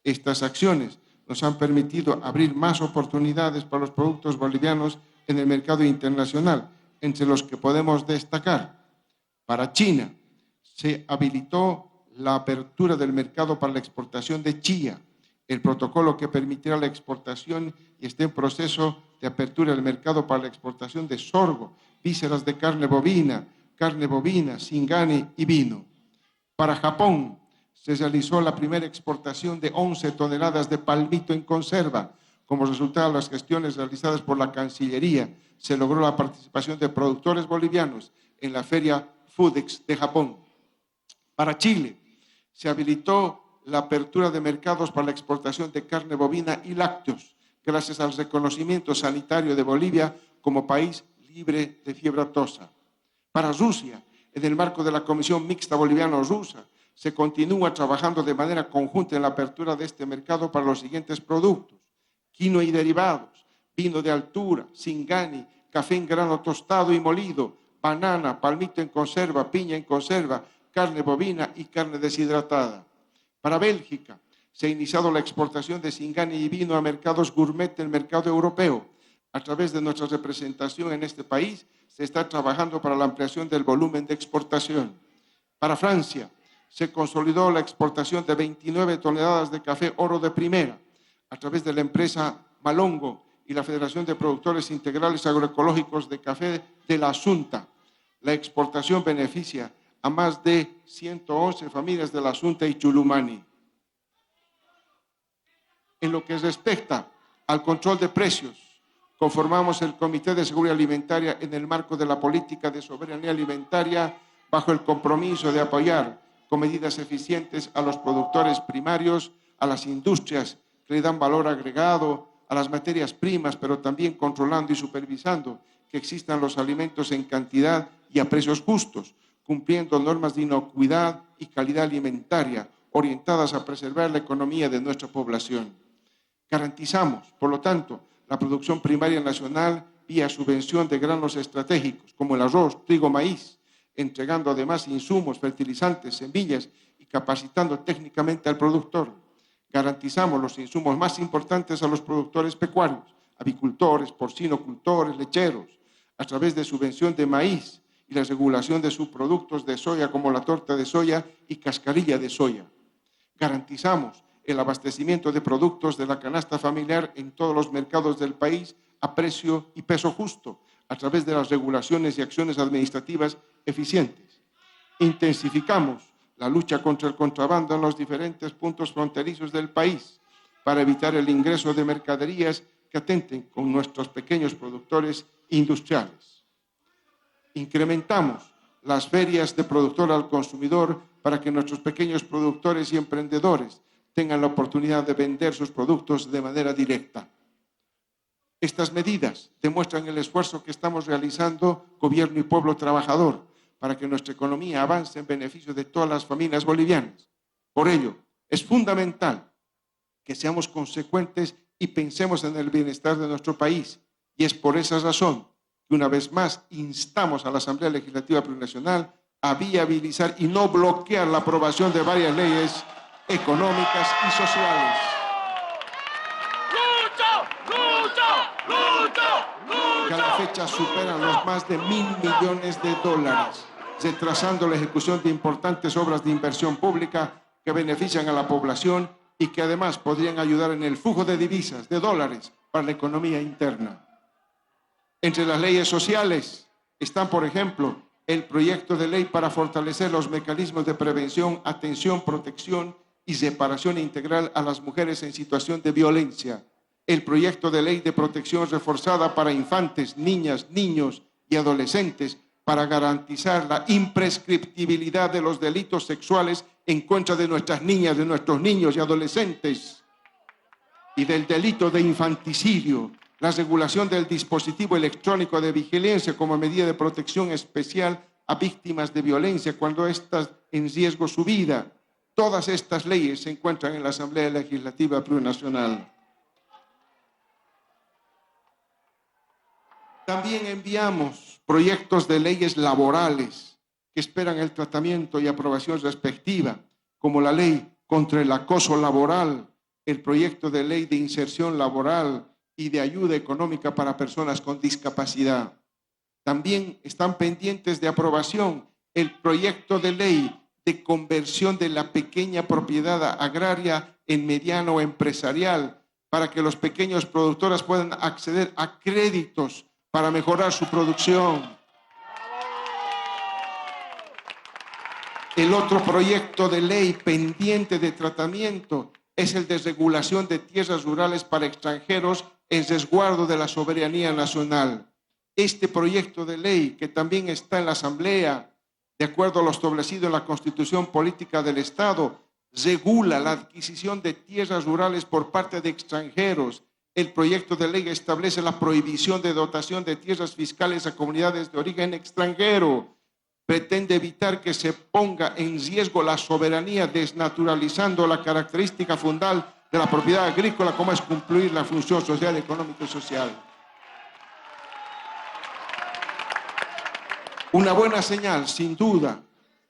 Estas acciones nos han permitido abrir más oportunidades para los productos bolivianos en el mercado internacional, entre los que podemos destacar. Para China, se habilitó la apertura del mercado para la exportación de chía, el protocolo que permitirá la exportación y está en proceso de apertura del mercado para la exportación de sorgo, vísceras de carne bovina, singani y vino. Para Japón, se realizó la primera exportación de 11 toneladas de palmito en conserva. Como resultado de las gestiones realizadas por la Cancillería, se logró la participación de productores bolivianos en la Feria Foodex de Japón. Para Chile, se habilitó la apertura de mercados para la exportación de carne bovina y lácteos, gracias al reconocimiento sanitario de Bolivia como país libre de fiebre aftosa. Para Rusia, en el marco de la Comisión Mixta Boliviano-Rusa, se continúa trabajando de manera conjunta en la apertura de este mercado para los siguientes productos: quinoa y derivados, vino de altura, singani, café en grano tostado y molido, banana, palmito en conserva, piña en conserva, carne bovina y carne deshidratada. Para Bélgica, se ha iniciado la exportación de singani y vino a mercados gourmet del mercado europeo. A través de nuestra representación en este país, se está trabajando para la ampliación del volumen de exportación. Para Francia, se consolidó la exportación de 29 toneladas de café oro de primera a través de la empresa Malongo y la Federación de Productores Integrales Agroecológicos de Café de la Asunta. La exportación beneficia a más de 111 familias de la Asunta y Chulumani. En lo que respecta al control de precios, conformamos el Comité de Seguridad Alimentaria en el marco de la política de soberanía alimentaria bajo el compromiso de apoyar con medidas eficientes a los productores primarios, a las industrias que le dan valor agregado, a las materias primas, pero también controlando y supervisando que existan los alimentos en cantidad y a precios justos, cumpliendo normas de inocuidad y calidad alimentaria orientadas a preservar la economía de nuestra población. Garantizamos, por lo tanto, la producción primaria nacional vía subvención de granos estratégicos como el arroz, trigo, maíz, entregando además insumos, fertilizantes, semillas y capacitando técnicamente al productor. Garantizamos los insumos más importantes a los productores pecuarios, avicultores, porcinocultores, lecheros, a través de subvención de maíz y la regulación de subproductos de soya como la torta de soya y cascarilla de soya. Garantizamos el abastecimiento de productos de la canasta familiar en todos los mercados del país a precio y peso justo, a través de las regulaciones y acciones administrativas eficientes. Intensificamos la lucha contra el contrabando en los diferentes puntos fronterizos del país para evitar el ingreso de mercaderías que atenten con nuestros pequeños productores industriales. Incrementamos las ferias de productor al consumidor para que nuestros pequeños productores y emprendedores tengan la oportunidad de vender sus productos de manera directa. Estas medidas demuestran el esfuerzo que estamos realizando gobierno y pueblo trabajador para que nuestra economía avance en beneficio de todas las familias bolivianas. Por ello, es fundamental que seamos consecuentes y pensemos en el bienestar de nuestro país. Y es por esa razón que una vez más instamos a la Asamblea Legislativa Plurinacional a viabilizar y no bloquear la aprobación de varias leyes económicas y sociales. Que a la fecha superan los más de $1.000 millones, retrasando la ejecución de importantes obras de inversión pública que benefician a la población y que además podrían ayudar en el flujo de divisas, de dólares, para la economía interna. Entre las leyes sociales están, por ejemplo, el proyecto de ley para fortalecer los mecanismos de prevención, atención, protección y separación integral a las mujeres en situación de violencia, el proyecto de ley de protección reforzada para infantes, niñas, niños y adolescentes para garantizar la imprescriptibilidad de los delitos sexuales en contra de nuestras niñas, de nuestros niños y adolescentes, y del delito de infanticidio, la regulación del dispositivo electrónico de vigilancia como medida de protección especial a víctimas de violencia cuando están en riesgo su vida. Todas estas leyes se encuentran en la Asamblea Legislativa Plurinacional. También enviamos proyectos de leyes laborales que esperan el tratamiento y aprobación respectiva, como la ley contra el acoso laboral, el proyecto de ley de inserción laboral y de ayuda económica para personas con discapacidad. También están pendientes de aprobación el proyecto de ley de conversión de la pequeña propiedad agraria en mediano empresarial para que los pequeños productores puedan acceder a créditos para mejorar su producción. El otro proyecto de ley pendiente de tratamiento es el de regulación de tierras rurales para extranjeros en resguardo de la soberanía nacional. Este proyecto de ley, que también está en la Asamblea, de acuerdo a lo establecido en la Constitución Política del Estado, regula la adquisición de tierras rurales por parte de extranjeros. El proyecto de ley establece la prohibición de dotación de tierras fiscales a comunidades de origen extranjero. Pretende evitar que se ponga en riesgo la soberanía, desnaturalizando la característica fundamental de la propiedad agrícola, como es cumplir la función social, económica y social. Una buena señal, sin duda,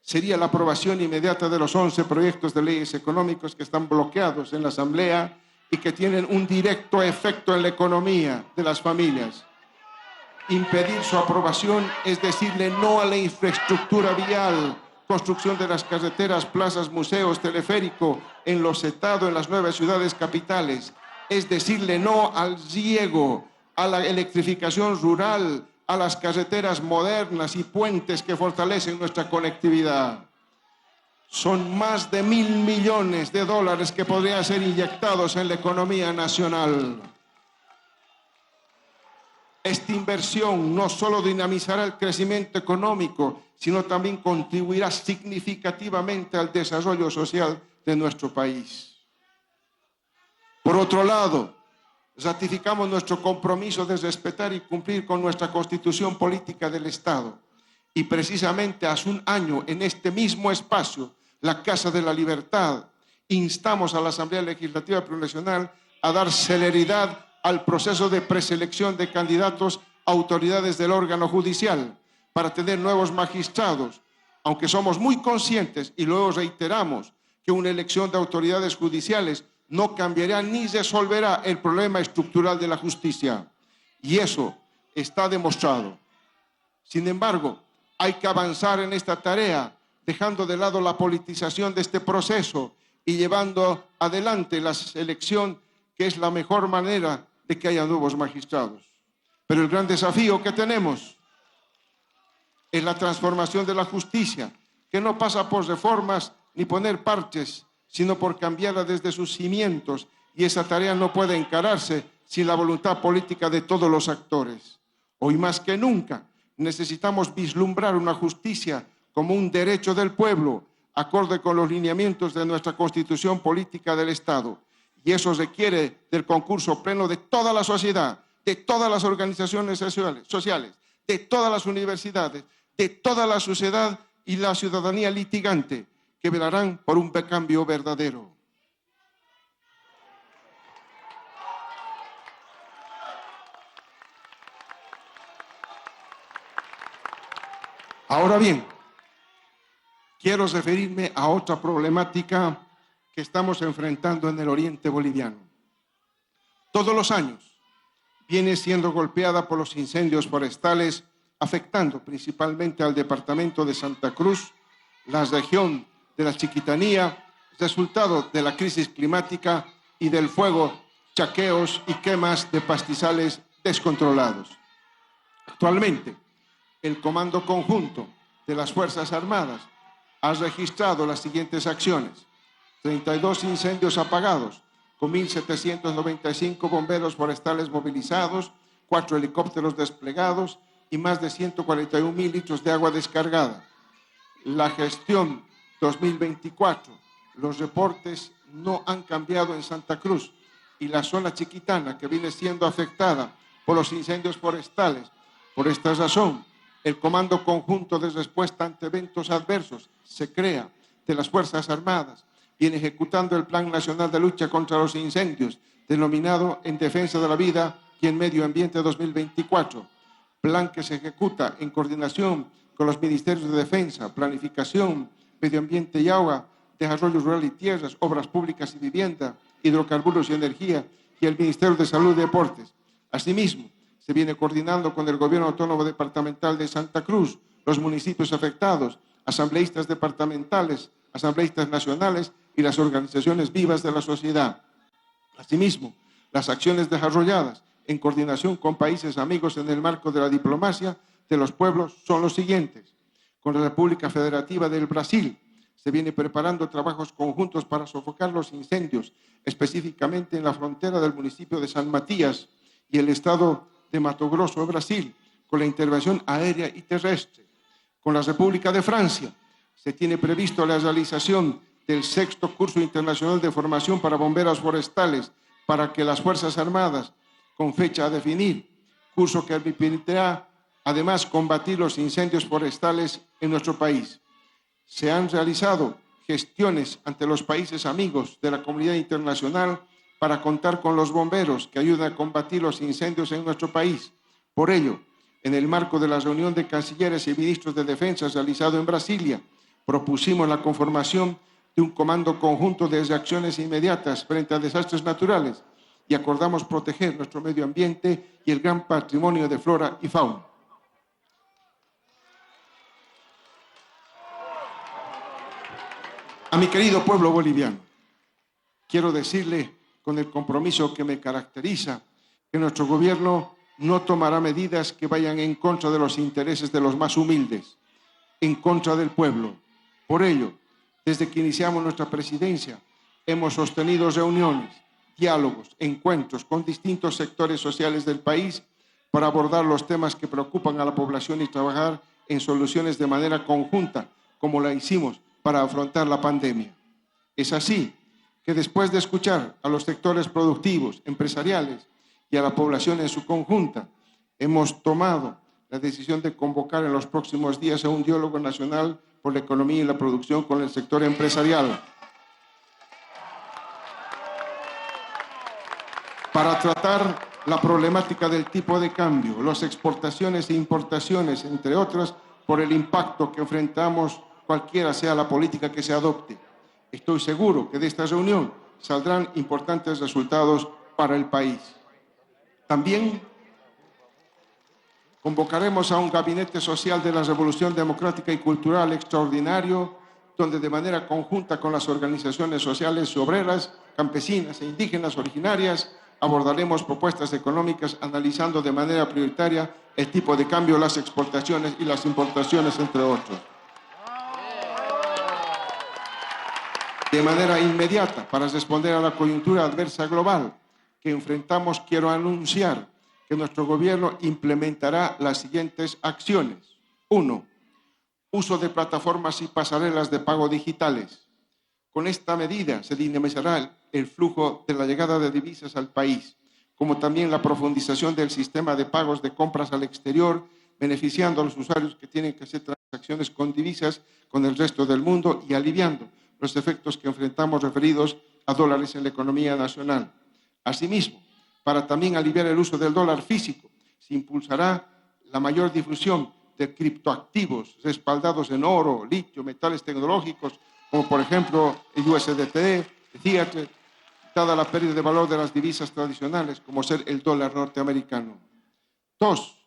sería la aprobación inmediata de los 11 proyectos de leyes económicos que están bloqueados en la Asamblea y que tienen un directo efecto en la economía de las familias. Impedir su aprobación es decirle no a la infraestructura vial, construcción de las carreteras, plazas, museos, teleférico, enlosetados en las nuevas ciudades capitales. Es decirle no al riego, a la electrificación rural, a las carreteras modernas y puentes que fortalecen nuestra conectividad. Son más de $1.000 millones que podrían ser inyectados en la economía nacional. Esta inversión no solo dinamizará el crecimiento económico, sino también contribuirá significativamente al desarrollo social de nuestro país. Por otro lado, ratificamos nuestro compromiso de respetar y cumplir con nuestra Constitución Política del Estado. Y precisamente hace un año, en este mismo espacio, la Casa de la Libertad, instamos a la Asamblea Legislativa Plurinacional a dar celeridad al proceso de preselección de candidatos a autoridades del órgano judicial para tener nuevos magistrados, aunque somos muy conscientes y luego reiteramos que una elección de autoridades judiciales no cambiará ni resolverá el problema estructural de la justicia. Y eso está demostrado. Sin embargo, hay que avanzar en esta tarea, dejando de lado la politización de este proceso y llevando adelante la selección, que es la mejor manera de que haya nuevos magistrados. Pero el gran desafío que tenemos es la transformación de la justicia, que no pasa por reformas ni poner parches, sino por cambiarla desde sus cimientos, y esa tarea no puede encararse sin la voluntad política de todos los actores. Hoy más que nunca necesitamos vislumbrar una justicia como un derecho del pueblo, acorde con los lineamientos de nuestra Constitución Política del Estado. Y eso requiere del concurso pleno de toda la sociedad, de todas las organizaciones sociales, de todas las universidades, de toda la sociedad y la ciudadanía litigante, que velarán por un cambio verdadero. Ahora bien, quiero referirme a otra problemática que estamos enfrentando en el oriente boliviano. Todos los años viene siendo golpeada por los incendios forestales, afectando principalmente al departamento de Santa Cruz, la región de la Chiquitanía, resultado de la crisis climática y del fuego, chaqueos y quemas de pastizales descontrolados. Actualmente, el Comando Conjunto de las Fuerzas Armadas ha registrado las siguientes acciones: 32 incendios apagados, con 1.795 bomberos forestales movilizados, 4 helicópteros desplegados y más de 141.000 litros de agua descargada. La gestión 2024, los reportes no han cambiado en Santa Cruz y la zona chiquitana, que viene siendo afectada por los incendios forestales. Por esta razón, el Comando Conjunto de Respuesta ante Eventos Adversos se crea de las Fuerzas Armadas, viene ejecutando el Plan Nacional de Lucha contra los Incendios, denominado En Defensa de la Vida y en Medio Ambiente 2024, plan que se ejecuta en coordinación con los Ministerios de Defensa, Planificación, Medio Ambiente y Agua, Desarrollo Rural y Tierras, Obras Públicas y Vivienda, Hidrocarburos y Energía y el Ministerio de Salud y Deportes. Asimismo, se viene coordinando con el Gobierno Autónomo Departamental de Santa Cruz, los municipios afectados, asambleístas departamentales, asambleístas nacionales y las organizaciones vivas de la sociedad. Asimismo, las acciones desarrolladas en coordinación con países amigos en el marco de la diplomacia de los pueblos son los siguientes. Con la República Federativa del Brasil se viene preparando trabajos conjuntos para sofocar los incendios, específicamente en la frontera del municipio de San Matías y el estado de Mato Grosso, Brasil, con la intervención aérea y terrestre. Con la República de Francia se tiene previsto la realización del 6º curso internacional de formación para bomberos forestales para que las Fuerzas Armadas, con fecha a definir, curso que permitirá además combatir los incendios forestales en nuestro país. Se han realizado gestiones ante los países amigos de la comunidad internacional para contar con los bomberos que ayudan a combatir los incendios en nuestro país. Por ello, en el marco de la reunión de cancilleres y ministros de defensa realizado en Brasilia, propusimos la conformación de un comando conjunto de reacciones inmediatas frente a desastres naturales y acordamos proteger nuestro medio ambiente y el gran patrimonio de flora y fauna. A mi querido pueblo boliviano, quiero decirle con el compromiso que me caracteriza que nuestro gobierno no tomará medidas que vayan en contra de los intereses de los más humildes, en contra del pueblo. Por ello, desde que iniciamos nuestra presidencia, hemos sostenido reuniones, diálogos, encuentros con distintos sectores sociales del país para abordar los temas que preocupan a la población y trabajar en soluciones de manera conjunta, como la hicimos para afrontar la pandemia. Es así que después de escuchar a los sectores productivos, empresariales y a la población en su conjunta, hemos tomado la decisión de convocar en los próximos días a un diálogo nacional por la economía y la producción con el sector empresarial, para tratar la problemática del tipo de cambio, las exportaciones e importaciones, entre otras, por el impacto que enfrentamos cualquiera sea la política que se adopte. Estoy seguro que de esta reunión saldrán importantes resultados para el país. También convocaremos a un gabinete social de la Revolución Democrática y Cultural extraordinario, donde de manera conjunta con las organizaciones sociales y obreras, campesinas e indígenas originarias, abordaremos propuestas económicas analizando de manera prioritaria el tipo de cambio, las exportaciones y las importaciones, entre otros. De manera inmediata, para responder a la coyuntura adversa global que enfrentamos, quiero anunciar que nuestro gobierno implementará las siguientes acciones. 1. Uso de plataformas y pasarelas de pago digitales. Con esta medida se dinamizará el flujo de la llegada de divisas al país, como también la profundización del sistema de pagos de compras al exterior, beneficiando a los usuarios que tienen que hacer transacciones con divisas con el resto del mundo y aliviando los efectos que enfrentamos referidos a dólares en la economía nacional. Asimismo, para también aliviar el uso del dólar físico, se impulsará la mayor difusión de criptoactivos respaldados en oro, litio, metales tecnológicos, como por ejemplo el USDT, el Fiat, dada la pérdida de valor de las divisas tradicionales, como ser el dólar norteamericano. 2.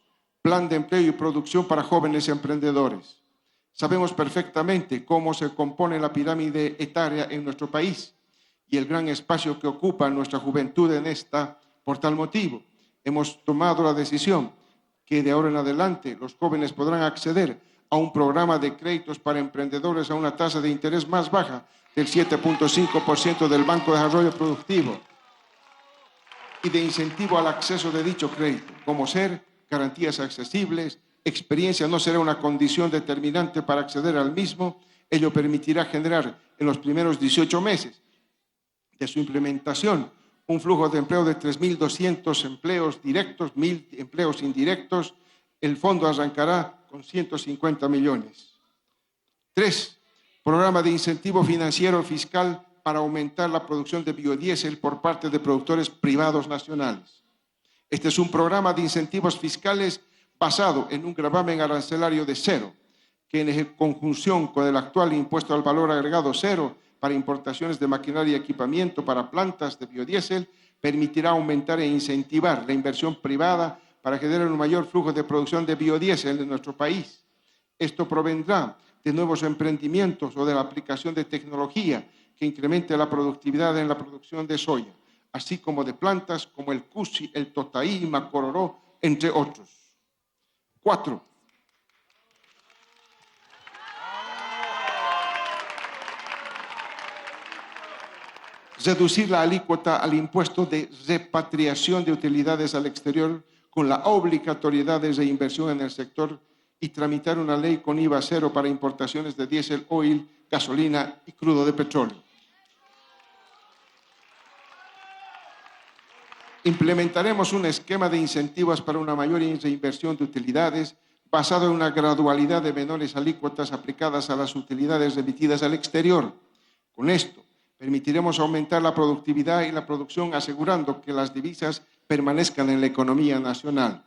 Plan de empleo y producción para jóvenes emprendedores. Sabemos perfectamente cómo se compone la pirámide etaria en nuestro país y el gran espacio que ocupa nuestra juventud en esta. Por tal motivo, hemos tomado la decisión que de ahora en adelante los jóvenes podrán acceder a un programa de créditos para emprendedores a una tasa de interés más baja del 7.5% del Banco de Desarrollo Productivo y de incentivo al acceso de dicho crédito, como ser garantías accesibles, experiencia no será una condición determinante para acceder al mismo. Ello permitirá generar en los primeros 18 meses de su implementación un flujo de empleo de 3.200 empleos directos, 1.000 empleos indirectos. El fondo arrancará con 150 millones. 3. Programa de incentivo financiero fiscal para aumentar la producción de biodiesel por parte de productores privados nacionales. Este es un programa de incentivos fiscales basado en un gravamen arancelario de cero, que en conjunción con el actual impuesto al valor agregado cero para importaciones de maquinaria y equipamiento para plantas de biodiesel, permitirá aumentar e incentivar la inversión privada para generar un mayor flujo de producción de biodiesel en nuestro país. Esto provendrá de nuevos emprendimientos o de la aplicación de tecnología que incremente la productividad en la producción de soya, así como de plantas como el cusi, el totaí, macororó, entre otros. 4. Reducir la alícuota al impuesto de repatriación de utilidades al exterior con la obligatoriedad de reinversión en el sector y tramitar una ley con IVA cero para importaciones de diésel, oil, gasolina y crudo de petróleo. Implementaremos un esquema de incentivos para una mayor reinversión de utilidades basado en una gradualidad de menores alícuotas aplicadas a las utilidades remitidas al exterior. Con esto, permitiremos aumentar la productividad y la producción, asegurando que las divisas permanezcan en la economía nacional.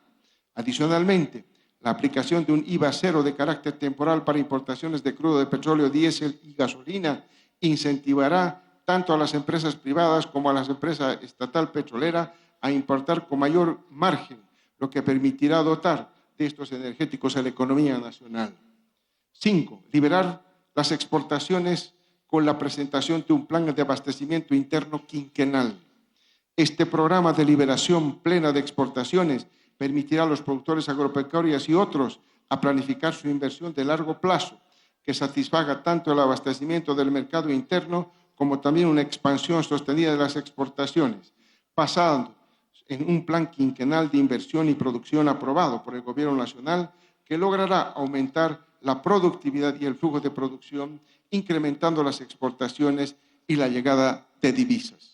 Adicionalmente, la aplicación de un IVA cero de carácter temporal para importaciones de crudo de petróleo, diésel y gasolina incentivará tanto a las empresas privadas como a las empresas estatal petrolera a importar con mayor margen, lo que permitirá dotar de estos energéticos a la economía nacional. 5. Liberar las exportaciones con la presentación de un plan de abastecimiento interno quinquenal. Este programa de liberación plena de exportaciones permitirá a los productores agropecuarios y otros a planificar su inversión de largo plazo, que satisfaga tanto el abastecimiento del mercado interno como también una expansión sostenida de las exportaciones, basado en un plan quinquenal de inversión y producción aprobado por el Gobierno Nacional, que logrará aumentar la productividad y el flujo de producción, incrementando las exportaciones y la llegada de divisas.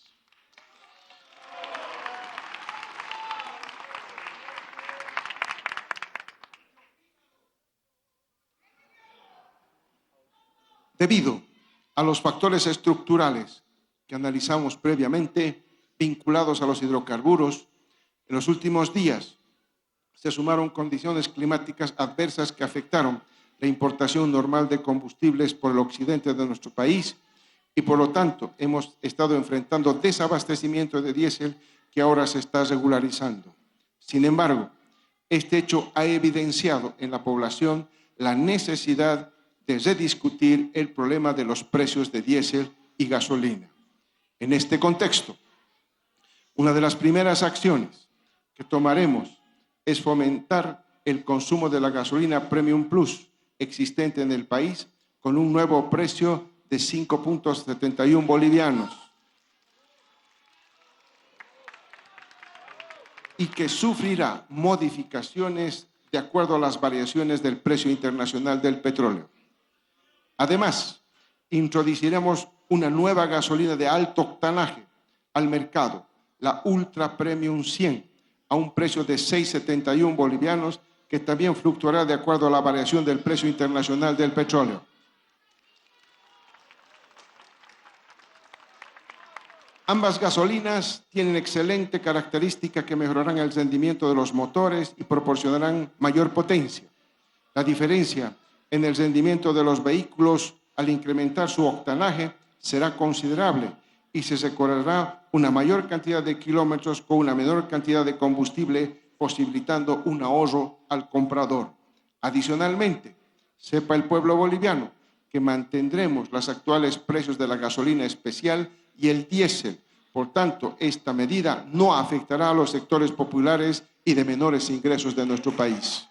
debido a los factores estructurales que analizamos previamente vinculados a los hidrocarburos. En los últimos días se sumaron condiciones climáticas adversas que afectaron la importación normal de combustibles por el occidente de nuestro país y, por lo tanto, hemos estado enfrentando desabastecimiento de diésel que ahora se está regularizando. Sin embargo, este hecho ha evidenciado en la población la necesidad de rediscutir el problema de los precios de diésel y gasolina. En este contexto, una de las primeras acciones que tomaremos es fomentar el consumo de la gasolina Premium Plus existente en el país con un nuevo precio de 5.71 bolivianos y que sufrirá modificaciones de acuerdo a las variaciones del precio internacional del petróleo. Además, introduciremos una nueva gasolina de alto octanaje al mercado, la Ultra Premium 100, a un precio de 6.71 bolivianos, que también fluctuará de acuerdo a la variación del precio internacional del petróleo. Ambas gasolinas tienen excelente característica que mejorarán el rendimiento de los motores y proporcionarán mayor potencia. La diferencia en el rendimiento de los vehículos al incrementar su octanaje será considerable y se recorrerá una mayor cantidad de kilómetros con una menor cantidad de combustible, posibilitando un ahorro al comprador. Adicionalmente, sepa el pueblo boliviano que mantendremos los actuales precios de la gasolina especial y el diésel. Por tanto, esta medida no afectará a los sectores populares y de menores ingresos de nuestro país.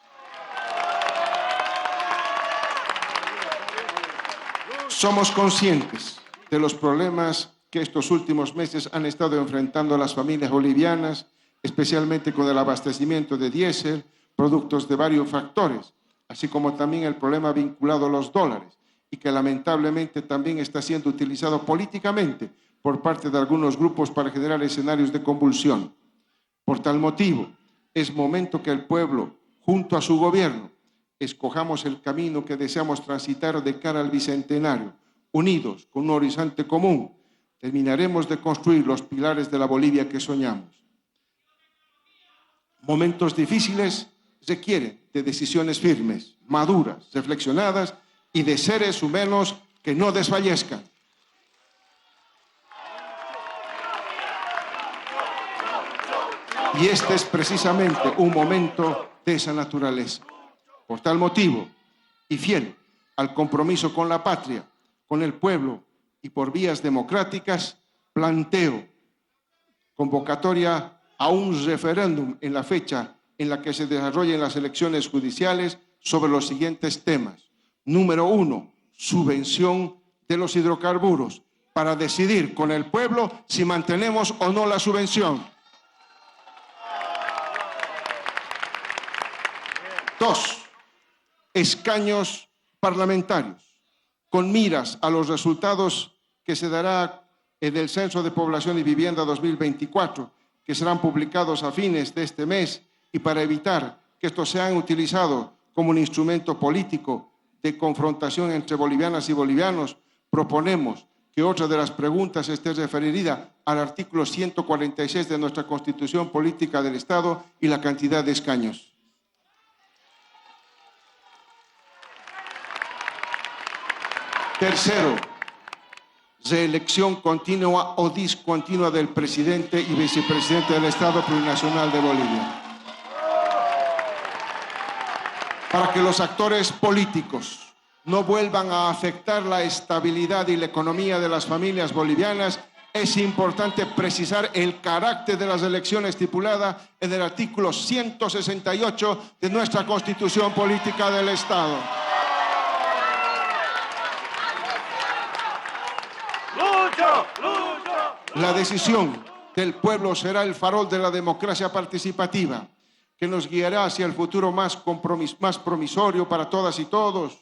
Somos conscientes de los problemas que estos últimos meses han estado enfrentando las familias bolivianas, especialmente con el abastecimiento de diésel, productos de varios factores, así como también el problema vinculado a los dólares, y que lamentablemente también está siendo utilizado políticamente por parte de algunos grupos para generar escenarios de convulsión. Por tal motivo, es momento que el pueblo, junto a su gobierno, escojamos el camino que deseamos transitar de cara al Bicentenario, unidos con un horizonte común. Terminaremos de construir los pilares de la Bolivia que soñamos. Momentos difíciles requieren de decisiones firmes, maduras, reflexionadas y de seres humanos que no desfallezcan. Y este es precisamente un momento de esa naturaleza. Por tal motivo, y fiel al compromiso con la patria, con el pueblo y por vías democráticas, planteo convocatoria a un referéndum en la fecha en la que se desarrollen las elecciones judiciales sobre los siguientes temas. Número 1, subvención de los hidrocarburos, para decidir con el pueblo si mantenemos o no la subvención. 2, escaños parlamentarios, con miras a los resultados que se dará en el Censo de Población y Vivienda 2024, que serán publicados a fines de este mes, y para evitar que estos sean utilizados como un instrumento político de confrontación entre bolivianas y bolivianos, proponemos que otra de las preguntas esté referida al artículo 146 de nuestra Constitución Política del Estado y la cantidad de escaños. Tercero, reelección continua o discontinua del presidente y vicepresidente del Estado Plurinacional de Bolivia. Para que los actores políticos no vuelvan a afectar la estabilidad y la economía de las familias bolivianas, es importante precisar el carácter de las elecciones estipulada en el artículo 168 de nuestra Constitución Política del Estado. La decisión del pueblo será el farol de la democracia participativa, que nos guiará hacia el futuro más promisorio para todas y todos.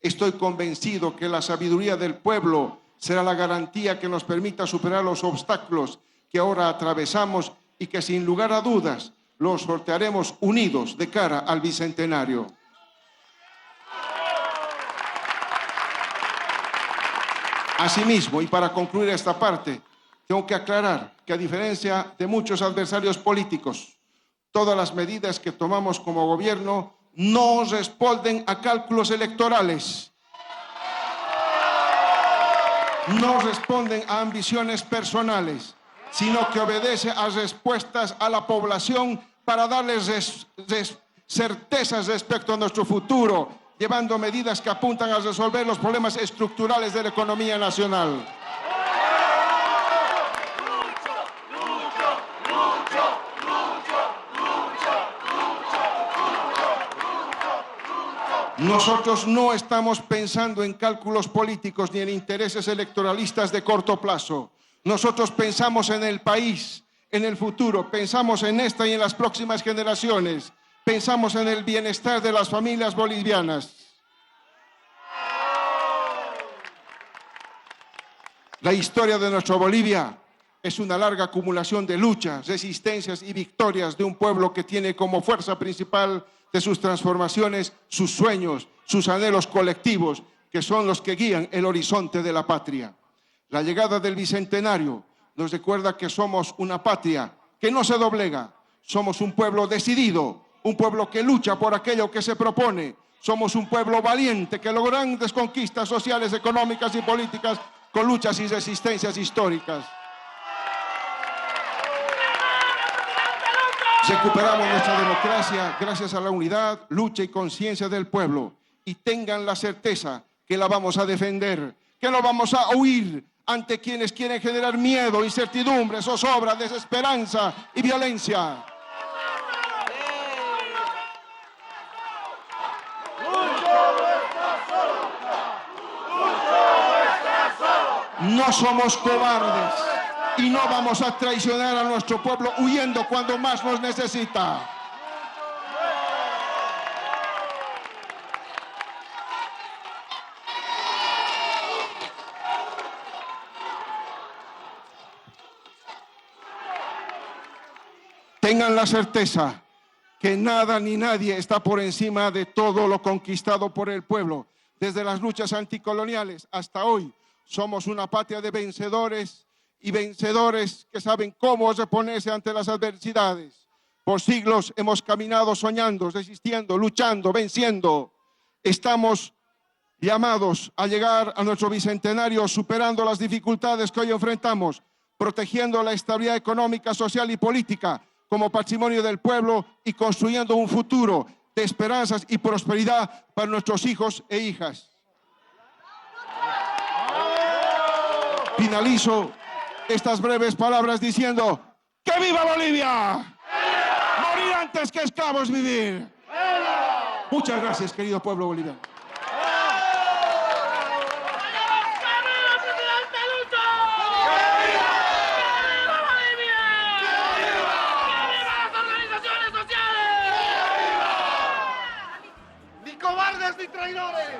Estoy convencido que la sabiduría del pueblo será la garantía que nos permita superar los obstáculos que ahora atravesamos y que sin lugar a dudas los sortearemos unidos de cara al Bicentenario. Asimismo, y para concluir esta parte, tengo que aclarar que a diferencia de muchos adversarios políticos, todas las medidas que tomamos como gobierno no responden a cálculos electorales, no responden a ambiciones personales, sino que obedece a respuestas a la población para darles certezas respecto a nuestro futuro, llevando medidas que apuntan a resolver los problemas estructurales de la economía nacional. Nosotros no estamos pensando en cálculos políticos ni en intereses electoralistas de corto plazo. Nosotros pensamos en el país, en el futuro, pensamos en esta y en las próximas generaciones, pensamos en el bienestar de las familias bolivianas. La historia de nuestra Bolivia es una larga acumulación de luchas, resistencias y victorias de un pueblo que tiene como fuerza principal de sus transformaciones sus sueños, sus anhelos colectivos, que son los que guían el horizonte de la patria. La llegada del Bicentenario nos recuerda que somos una patria que no se doblega, somos un pueblo decidido, un pueblo que lucha por aquello que se propone, somos un pueblo valiente que logró grandes conquistas sociales, económicas y políticas con luchas y resistencias históricas. Recuperamos nuestra democracia gracias a la unidad, lucha y conciencia del pueblo. Y tengan la certeza que la vamos a defender, que no vamos a huir ante quienes quieren generar miedo, incertidumbre, zozobra, desesperanza y violencia. No somos cobardes y no vamos a traicionar a nuestro pueblo huyendo cuando más nos necesita. Tengan la certeza que nada ni nadie está por encima de todo lo conquistado por el pueblo. Desde las luchas anticoloniales hasta hoy, somos una patria de vencedores y vencedores que saben cómo reponerse ante las adversidades. Por siglos hemos caminado soñando, resistiendo, luchando, venciendo. Estamos llamados a llegar a nuestro bicentenario superando las dificultades que hoy enfrentamos, protegiendo la estabilidad económica, social y política como patrimonio del pueblo y construyendo un futuro de esperanzas y prosperidad para nuestros hijos e hijas. Finalizo estas breves palabras diciendo ¡que viva Bolivia! ¡Morir antes que esclavos vivir! Muchas gracias, querido pueblo boliviano. ¡Ni cobardes ni traidores!